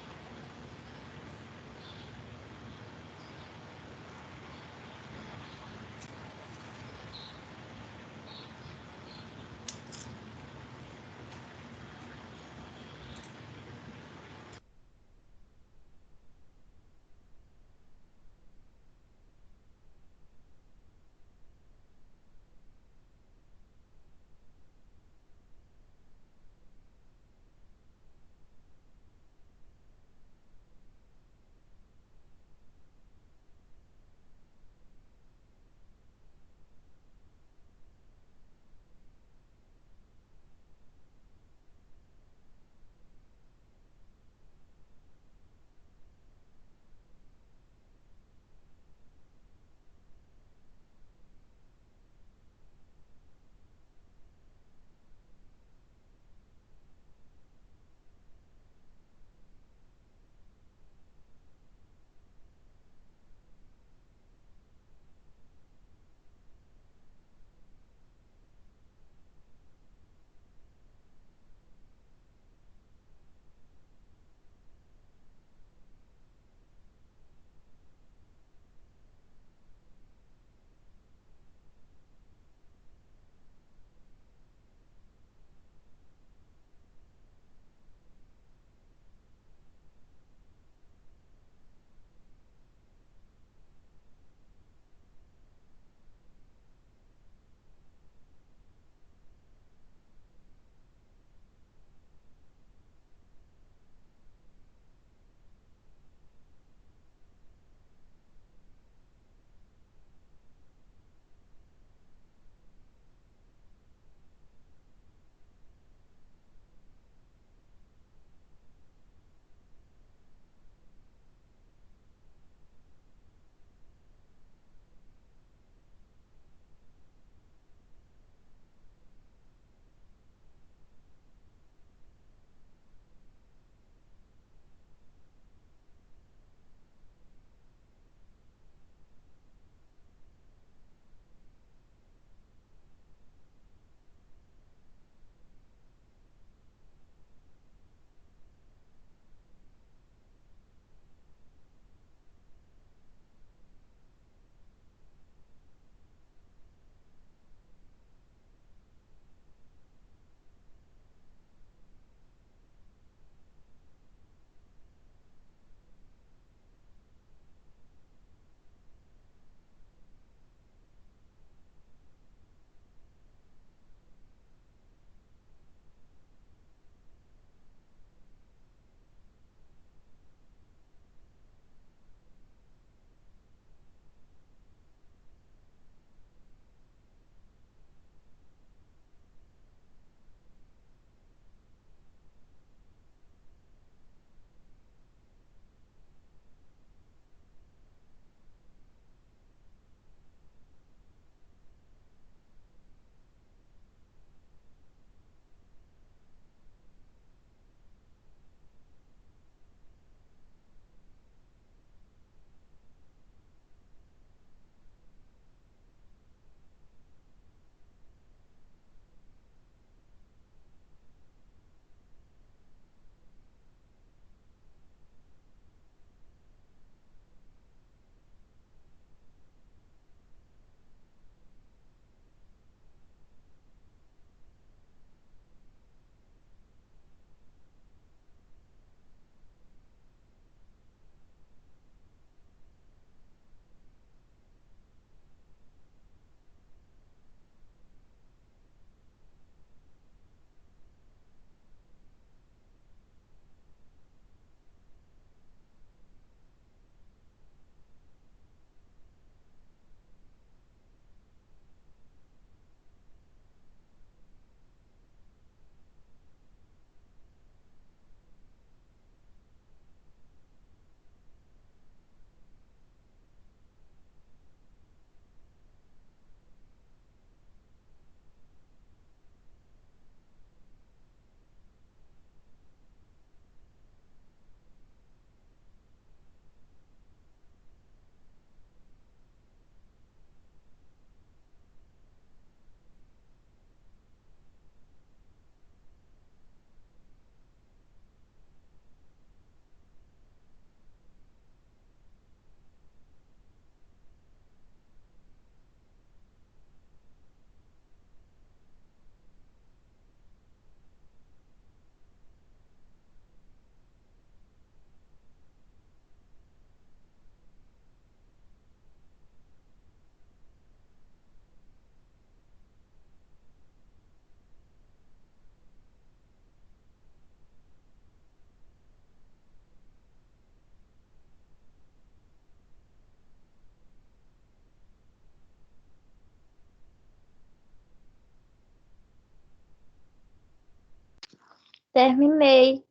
Terminei.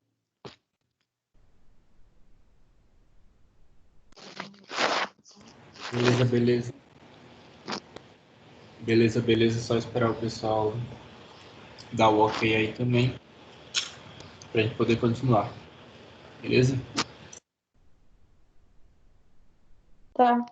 Beleza, beleza. Beleza, beleza. Só esperar o pessoal dar o ok aí também, pra gente poder continuar. Beleza? Tá.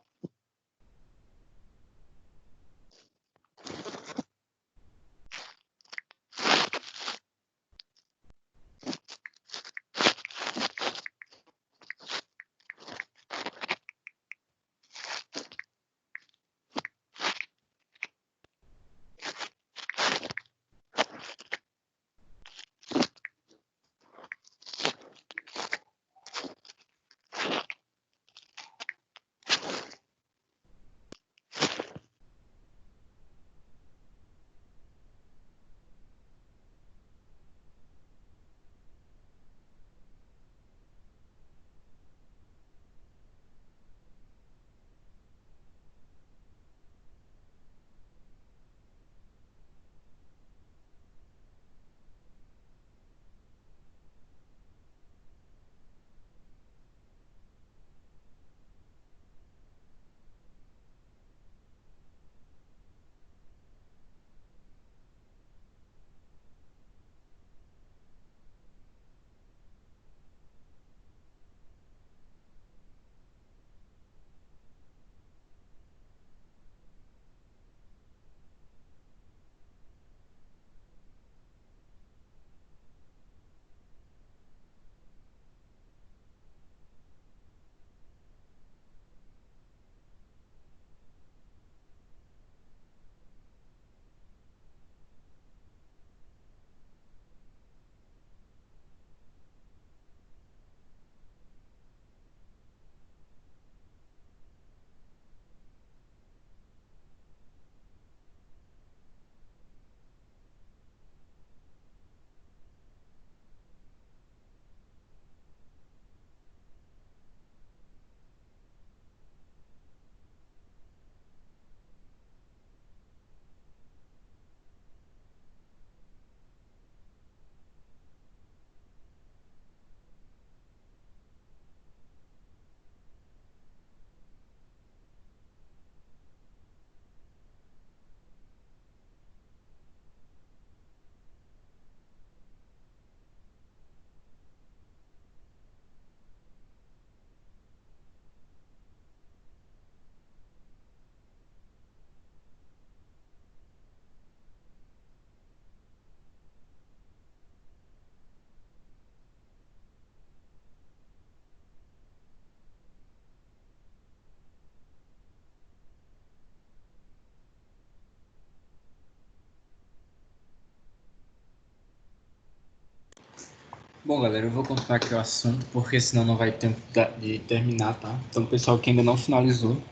Bom, galera, eu vou continuar aqui o assunto, porque senão não vai ter tempo de terminar, tá? Então, pessoal que ainda não finalizou,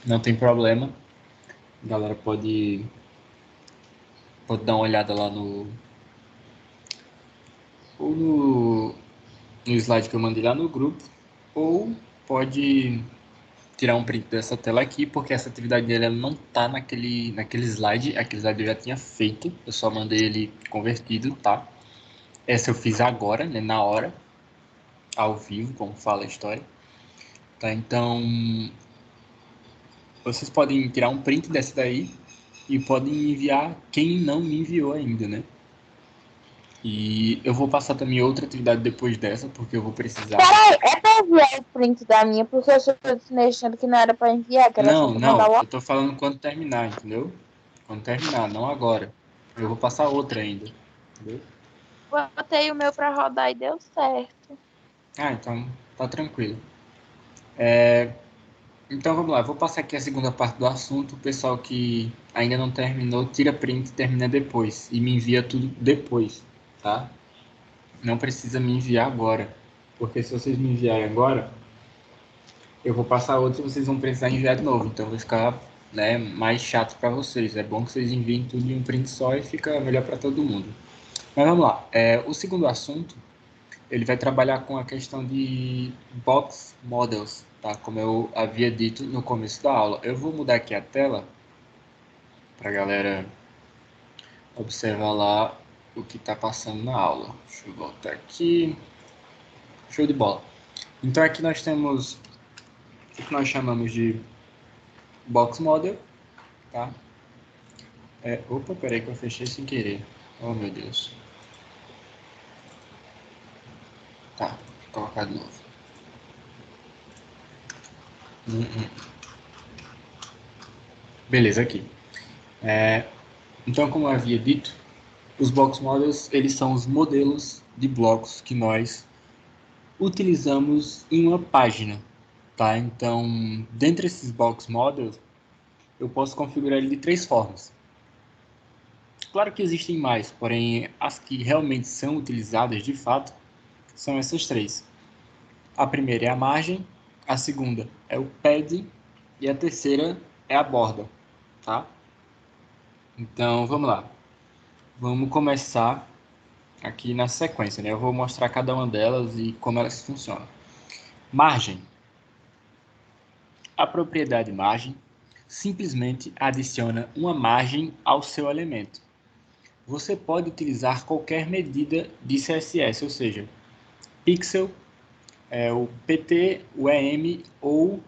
não tem problema. A galera pode dar uma olhada lá ou no slide que eu mandei lá no grupo, ou pode tirar um print dessa tela aqui, porque essa atividade dele ela não tá naquele slide. Aquele slide eu já tinha feito, eu só mandei ele convertido, tá? Essa eu fiz agora, né, na hora, ao vivo, como fala a história. Tá, então, vocês podem tirar um print dessa daí e podem enviar quem não me enviou ainda, né? E eu vou passar também outra atividade depois dessa, porque eu vou precisar. Peraí, é pra enviar o print da minha, porque eu estou mexendo que não era pra enviar, que era só pra mandar Não, logo. eu tô falando quando terminar, entendeu? Quando terminar, não agora. Eu vou passar outra ainda, entendeu? Botei o meu pra rodar e deu certo. Ah, então tá tranquilo. Então vamos lá, eu vou passar aqui a segunda parte do assunto. O pessoal que ainda não terminou, tira print e termina depois. E me envia tudo depois, tá? Não precisa me enviar agora. Porque se vocês me enviarem agora, eu vou passar outro e vocês vão precisar enviar de novo. Então vai ficar, né, mais chato para vocês. É bom que vocês enviem tudo em um print só e fica melhor para todo mundo. Mas vamos lá. O segundo assunto, ele vai trabalhar com a questão de box models, tá? Como eu havia dito no começo da aula. Eu vou mudar aqui a tela para a galera observar lá o que está passando na aula. Deixa eu voltar aqui. Show de bola. Então aqui nós temos o que nós chamamos de box model, tá? Opa, peraí que eu fechei sem querer. Oh, meu Deus. Tá, vou colocar de novo. Beleza, aqui. Então, como eu havia dito, os box models, eles são os modelos de blocos que nós utilizamos em uma página, tá? Então, dentre esses box models, eu posso configurar ele de 3 formas. Claro que existem mais, porém, as que realmente são utilizadas de fato são essas 3. A primeira é a margem, a segunda é o padding e a terceira é a borda, tá? Então, vamos lá. Vamos começar aqui na sequência, né? Eu vou mostrar cada uma delas e como elas funcionam. Margem. A propriedade margem simplesmente adiciona uma margem ao seu elemento. Você pode utilizar qualquer medida de CSS, ou seja, pixel, o PT, o EM ou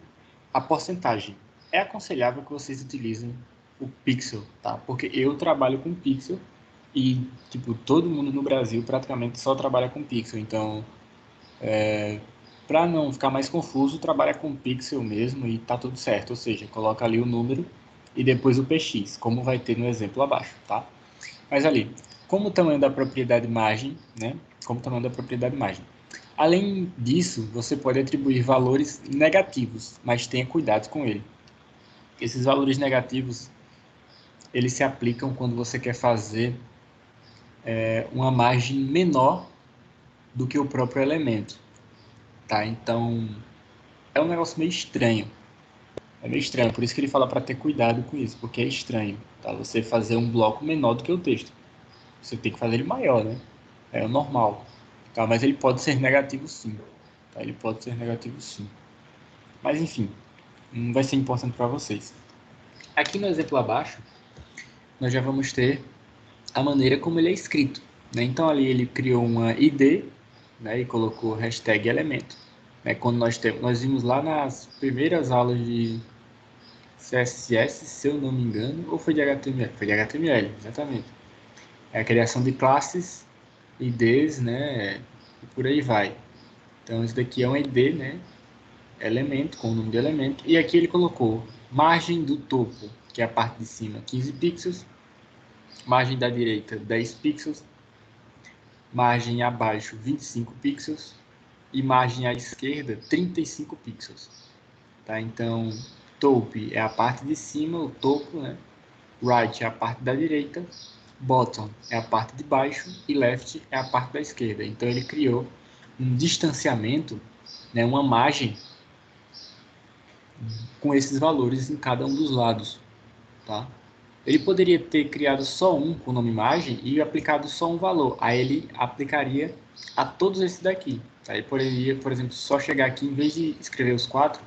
a porcentagem. É aconselhável que vocês utilizem o pixel, tá? Porque eu trabalho com pixel e, tipo, todo mundo no Brasil praticamente só trabalha com pixel. Então, para não ficar mais confuso, trabalha com pixel mesmo e tá tudo certo. Ou seja, coloca ali o número e depois o px, como vai ter no exemplo abaixo, tá? Mas ali, como o tamanho da propriedade margem, né? Como o tamanho da propriedade margem. Além disso, você pode atribuir valores negativos, mas tenha cuidado com ele. Esses valores negativos, eles se aplicam quando você quer fazer uma margem menor do que o próprio elemento, tá? Então, é um negócio meio estranho. É meio estranho, por isso que ele fala para ter cuidado com isso, porque é estranho, tá? Você fazer um bloco menor do que o texto. Você tem que fazer ele maior, né? É o normal, tá? Mas ele pode ser negativo sim, tá? Ele pode ser negativo sim. Mas enfim, não vai ser importante para vocês. Aqui no exemplo abaixo, nós já vamos ter a maneira como ele é escrito, né? Então ali ele criou uma ID, né, e colocou hashtag elemento. Né? Quando nós vimos lá nas primeiras aulas de CSS, se eu não me engano, ou foi de HTML? Foi de HTML, exatamente. É a criação de classes, IDs, né, e por aí vai. Então isso daqui é um ID, né, elemento, com o nome de elemento, e aqui ele colocou margem do topo, que é a parte de cima, 15 pixels, margem da direita, 10 pixels, margem abaixo, 25 pixels, e margem à esquerda, 35 pixels. Tá? Então, top é a parte de cima, o topo, né? Right é a parte da direita, bottom é a parte de baixo e left é a parte da esquerda. Então, ele criou um distanciamento, né? Uma margem com esses valores em cada um dos lados. Tá? Ele poderia ter criado só um com o nome margem e aplicado só um valor. Aí ele aplicaria a todos esses daqui. Aí ele poderia, por exemplo, só chegar aqui, em vez de escrever os 4,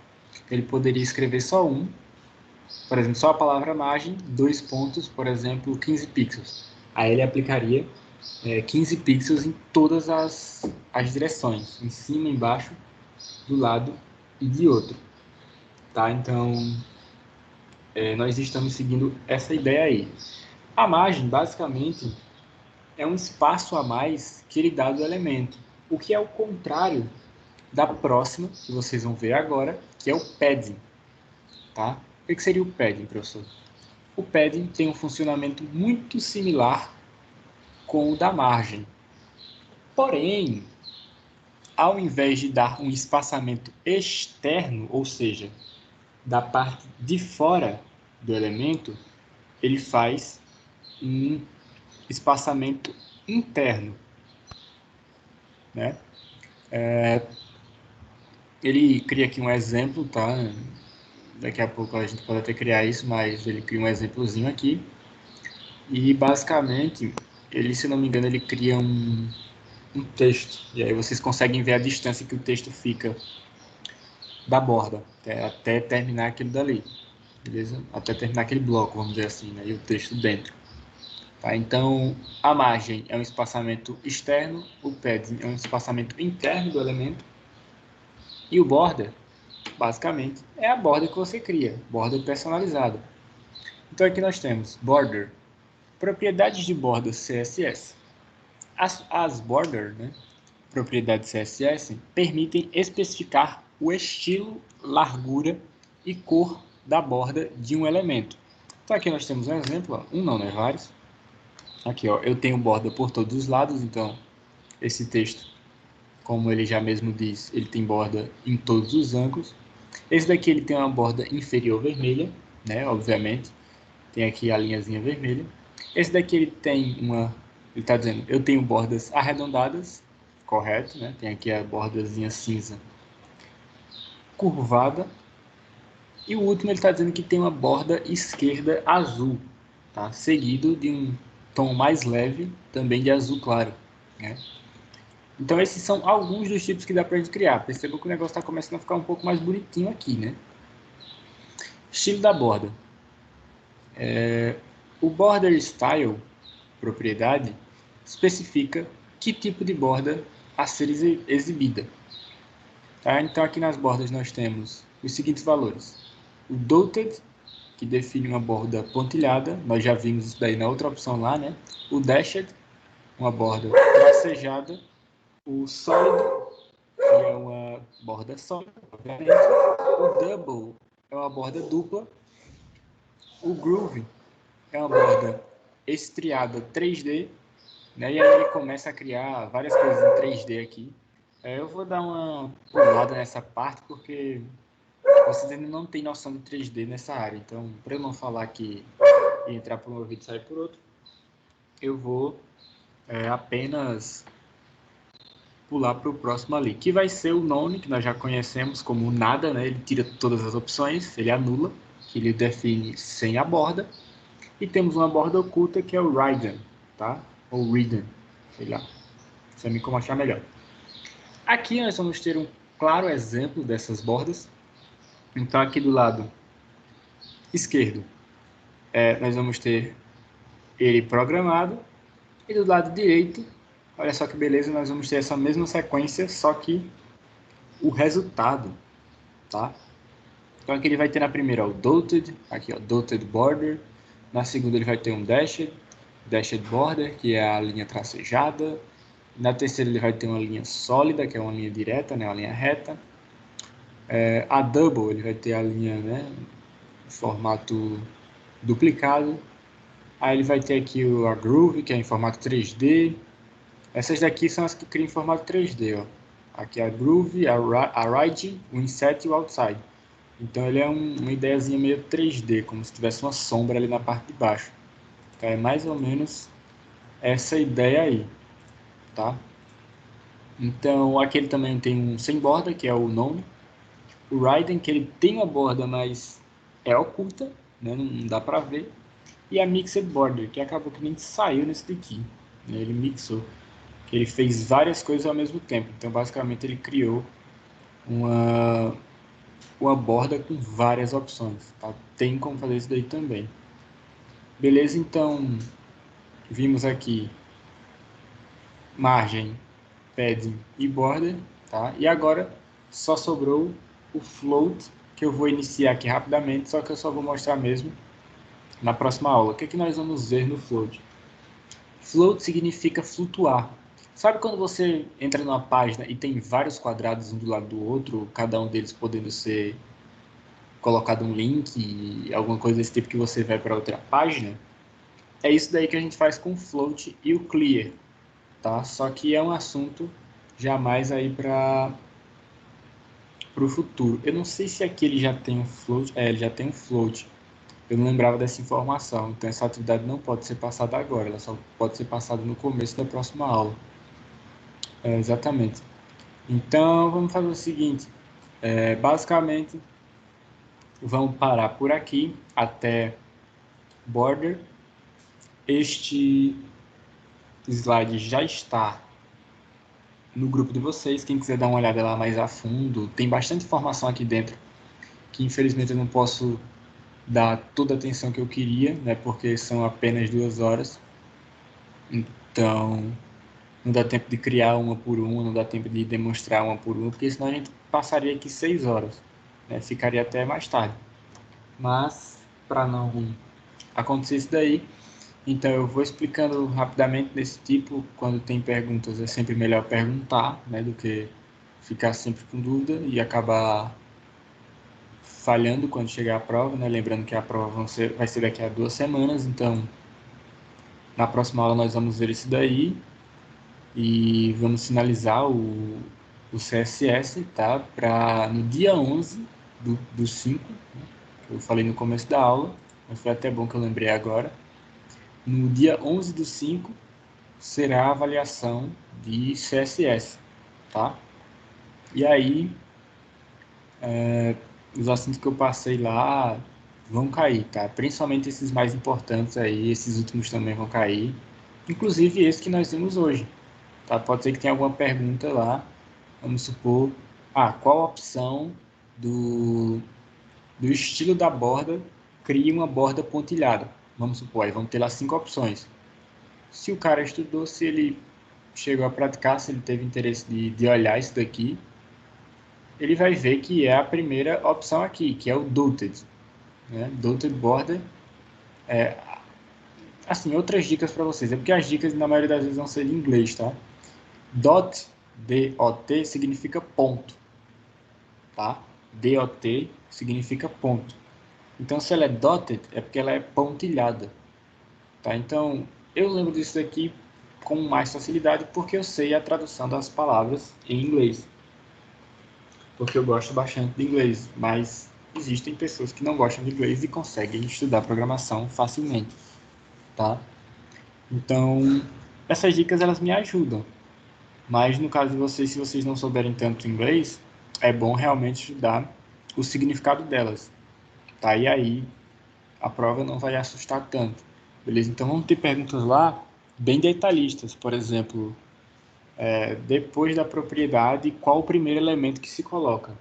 ele poderia escrever só um. Por exemplo, só a palavra margem, 2 pontos, por exemplo, 15 pixels. Aí ele aplicaria 15 pixels em todas as direções, em cima, embaixo, do lado e de outro. Tá? Então, nós estamos seguindo essa ideia aí. A margem, basicamente, é um espaço a mais que ele dá do elemento, o que é o contrário da próxima, que vocês vão ver agora, que é o padding. Tá? O que seria o padding, professor? O padding tem um funcionamento muito similar com o da margem. Porém, ao invés de dar um espaçamento externo, ou seja, da parte de fora do elemento, ele faz um espaçamento interno, né? Ele cria aqui um exemplo, tá? Daqui a pouco a gente pode até criar isso, mas ele cria um exemplozinho aqui. E basicamente, ele, se não me engano, ele cria um texto. E aí vocês conseguem ver a distância que o texto fica da borda, até terminar aquilo dali. Beleza? Até terminar aquele bloco, vamos dizer assim, né? E o texto dentro. Tá? Então, a margem é um espaçamento externo, o padding é um espaçamento interno do elemento, e o border, basicamente, é a borda que você cria, borda personalizada. Então, aqui nós temos border, propriedades de borda CSS. As border, né, propriedades CSS, permitem especificar o estilo, largura e cor da borda de um elemento. Então, aqui nós temos um exemplo, ó, um não, né, vários. Aqui, ó, eu tenho borda por todos os lados, então esse texto, como ele já mesmo diz, ele tem borda em todos os ângulos. Esse daqui ele tem uma borda inferior vermelha, né, obviamente. Tem aqui a linhazinha vermelha. Esse daqui ele tem uma, ele está dizendo, eu tenho bordas arredondadas, correto, né? Tem aqui a bordazinha cinza curvada. E o último ele está dizendo que tem uma borda esquerda azul, tá? Seguido de um tom mais leve, também de azul claro, né? Então esses são alguns dos tipos que dá para a gente criar. Perceba que o negócio está começando a ficar um pouco mais bonitinho aqui, né? Estilo da borda. O border style, propriedade, especifica que tipo de borda a ser exibida. Tá? Então aqui nas bordas nós temos os seguintes valores. O dotted, que define uma borda pontilhada, nós já vimos isso daí na outra opção lá, né? O dashed, uma borda tracejada. O sólido, que é uma borda sólida, obviamente. O double é uma borda dupla. O groove é uma borda estriada 3D, né? E aí ele começa a criar várias coisas em 3D aqui. Eu vou dar uma pulada nessa parte porque vocês ainda não têm noção de 3D nessa área. Então, para eu não falar que entrar por um ouvido e sair por outro, eu vou apenas pular para o próximo ali, que vai ser o none, que nós já conhecemos como nada, né? Ele tira todas as opções, ele anula, que ele define sem a borda. E temos uma borda oculta que é o Raiden, tá? Ou Raiden, sei lá. Você me como achar melhor. Aqui nós vamos ter um claro exemplo dessas bordas. Então aqui do lado esquerdo nós vamos ter ele programado. E do lado direito, olha só que beleza, nós vamos ter essa mesma sequência, só que o resultado, tá? Então aqui ele vai ter na primeira o dotted, aqui ó, dotted border. Na segunda ele vai ter um dashed border, que é a linha tracejada. Na terceira ele vai ter uma linha sólida, que é uma linha direta, né, uma linha reta. A double ele vai ter a linha, né, em formato duplicado. Aí ele vai ter aqui a groove, que é em formato 3D. Essas daqui são as que criam em formato 3D, ó. Aqui a groove, a ride, o inset e o outside. Então ele é uma ideiazinha meio 3D, como se tivesse uma sombra ali na parte de baixo. Então é mais ou menos essa ideia aí, tá? Então aqui ele também tem um sem borda, que é o nome. O Raiden, que ele tem uma borda, mas é oculta, né? Não dá pra ver. E a Mixed Border, que acabou que nem saiu nesse daqui, né? Ele mixou. Ele fez várias coisas ao mesmo tempo. Então basicamente ele criou uma borda com várias opções, tá? Tem como fazer isso daí também. Beleza, então vimos aqui margem, padding e border, tá? E agora só sobrou o float, que eu vou iniciar aqui rapidamente, só que eu só vou mostrar mesmo na próxima aula. O que é que nós vamos ver no float? Float significa flutuar. Sabe quando você entra numa página e tem vários quadrados um do lado do outro, cada um deles podendo ser colocado um link, alguma coisa desse tipo que você vai para outra página? É isso daí que a gente faz com o float e o clear, tá? Só que é um assunto jamais aí para o futuro. Eu não sei se aqui ele já tem um float. Ele já tem um float. Eu não lembrava dessa informação. Então essa atividade não pode ser passada agora. Ela só pode ser passada no começo da próxima aula. Exatamente. Então vamos fazer o seguinte. Basicamente, vamos parar por aqui até border. Este slide já está no grupo de vocês. Quem quiser dar uma olhada lá mais a fundo, tem bastante informação aqui dentro que infelizmente eu não posso dar toda a atenção que eu queria, né, porque são apenas 2 horas. Então, não dá tempo de criar uma por uma, não dá tempo de demonstrar uma por uma, porque senão a gente passaria aqui 6 horas, né? Ficaria até mais tarde. Mas, para não acontecer isso daí, então eu vou explicando rapidamente desse tipo. Quando tem perguntas é sempre melhor perguntar, né, do que ficar sempre com dúvida e acabar falhando quando chegar a prova, né? Lembrando que a prova vai ser daqui a 2 semanas, então na próxima aula nós vamos ver isso daí e vamos finalizar o CSS, tá? Para no dia 11 do 5, né, que eu falei no começo da aula, mas foi até bom que eu lembrei agora. No dia 11 do 5 será a avaliação de CSS, tá? E aí, os assuntos que eu passei lá vão cair, tá? Principalmente esses mais importantes aí, esses últimos também vão cair. Inclusive esse que nós vimos hoje, tá? Pode ser que tenha alguma pergunta lá, vamos supor, qual a opção do, do estilo da borda cria uma borda pontilhada? Vamos supor, aí vamos ter lá 5 opções. Se o cara estudou, se ele chegou a praticar, se ele teve interesse de olhar isso daqui, ele vai ver que é a primeira opção aqui, que é o Dotted, né? Dotted Border. Assim, outras dicas para vocês, é porque as dicas na maioria das vezes vão ser em inglês, tá? Dot, D-O-T, significa ponto, tá? D-O-T significa ponto. Então, se ela é dotted, é porque ela é pontilhada, tá? Então, eu lembro disso daqui com mais facilidade porque eu sei a tradução das palavras em inglês. Porque eu gosto bastante de inglês, mas existem pessoas que não gostam de inglês e conseguem estudar programação facilmente, tá? Então, essas dicas elas me ajudam. Mas no caso de vocês, se vocês não souberem tanto inglês, é bom realmente estudar o significado delas, tá? E aí a prova não vai assustar tanto, beleza? Então vamos ter perguntas lá bem detalhistas, por exemplo, depois da propriedade, qual o primeiro elemento que se coloca?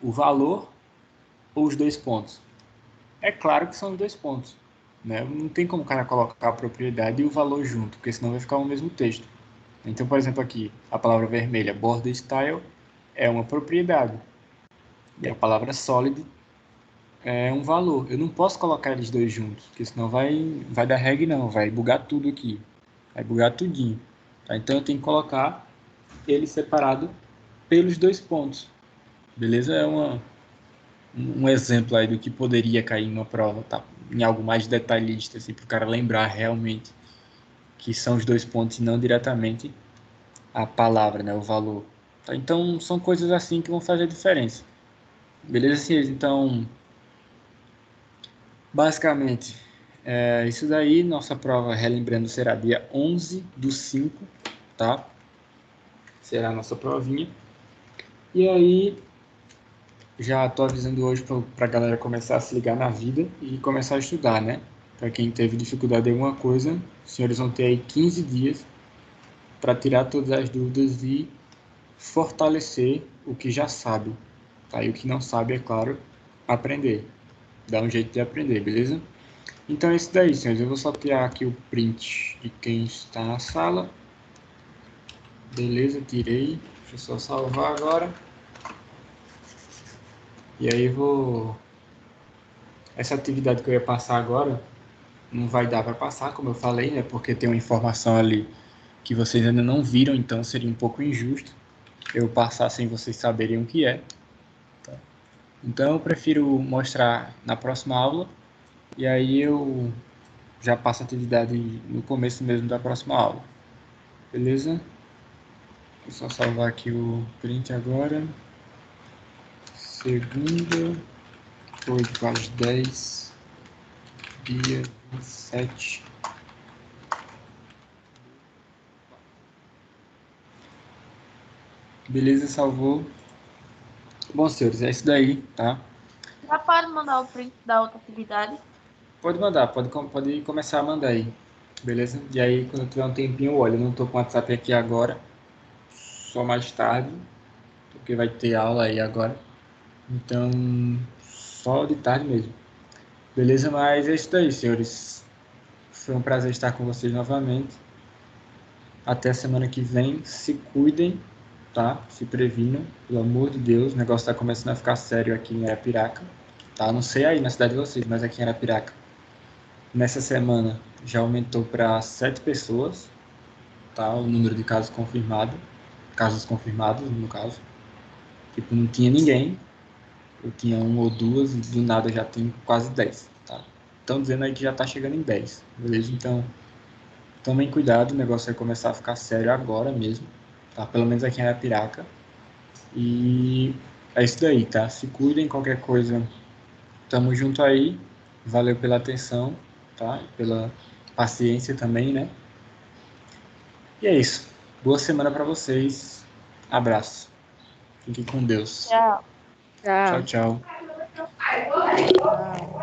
O valor ou os dois pontos? É claro que são os dois pontos, né? Não tem como o cara colocar a propriedade e o valor junto, porque senão vai ficar o mesmo texto. Então, por exemplo, aqui, a palavra vermelha, border style, é uma propriedade. E a palavra solid é um valor. Eu não posso colocar eles dois juntos, porque senão vai dar reg não, vai bugar tudo aqui. Vai bugar tudinho. Tá? Então eu tenho que colocar ele separado pelos dois pontos. Beleza? É um exemplo aí do que poderia cair em uma prova, tá? Em algo mais detalhista, assim, para o cara lembrar realmente que são os dois pontos e não diretamente a palavra, né? O valor. Tá? Então são coisas assim que vão fazer a diferença. Beleza, Ciência? Então, basicamente, isso daí, nossa prova, relembrando, será dia 11 do 5, tá? Será a nossa provinha. E aí, já tô avisando hoje pra galera começar a se ligar na vida e começar a estudar, né? Para quem teve dificuldade em alguma coisa, os senhores vão ter aí 15 dias para tirar todas as dúvidas e fortalecer o que já sabe, tá? E o que não sabe, é claro, aprender. Dá um jeito de aprender, beleza? Então é isso daí, senhores. Eu vou só tirar aqui o print de quem está na sala. Beleza, tirei. Deixa eu só salvar agora. E aí vou... Essa atividade que eu ia passar agora não vai dar para passar, como eu falei, né? Porque tem uma informação ali que vocês ainda não viram, então seria um pouco injusto eu passar sem vocês saberem o que é. Tá? Então eu prefiro mostrar na próxima aula e aí eu já passo a atividade no começo mesmo da próxima aula. Beleza? Vou só salvar aqui o print agora. Segunda, 8/10, dia 27. Beleza, salvou. Bom, senhores, é isso daí, tá? Já pode mandar o print da outra atividade? Pode mandar, pode começar a mandar aí. Beleza? E aí, quando eu tiver um tempinho, eu olho. Eu não tô com o WhatsApp aqui agora, só mais tarde, porque vai ter aula aí agora. Então, só de tarde mesmo. Beleza? Mas é isso daí, senhores. Foi um prazer estar com vocês novamente. Até a semana que vem. Se cuidem, tá? Se previnam, pelo amor de Deus. O negócio tá começando a ficar sério aqui em Arapiraca, tá? Não sei aí na cidade de vocês, mas aqui em Arapiraca, nessa semana já aumentou para 7 pessoas, tá? O número de casos confirmados, no caso. Tipo, não tinha ninguém, eu tinha um ou duas, e do nada já tem quase 10, tá? Estão dizendo aí que já tá chegando em 10, beleza? Então, tomem cuidado, o negócio vai começar a ficar sério agora mesmo, tá? Pelo menos aqui em Arapiraca. E é isso daí, tá? Se cuidem, qualquer coisa, tamo junto aí. Valeu pela atenção, tá? Pela paciência também, né? E é isso. Boa semana para vocês. Abraço. Fiquem com Deus. Tchau. Tchau, Tchau. tchau. Tchau.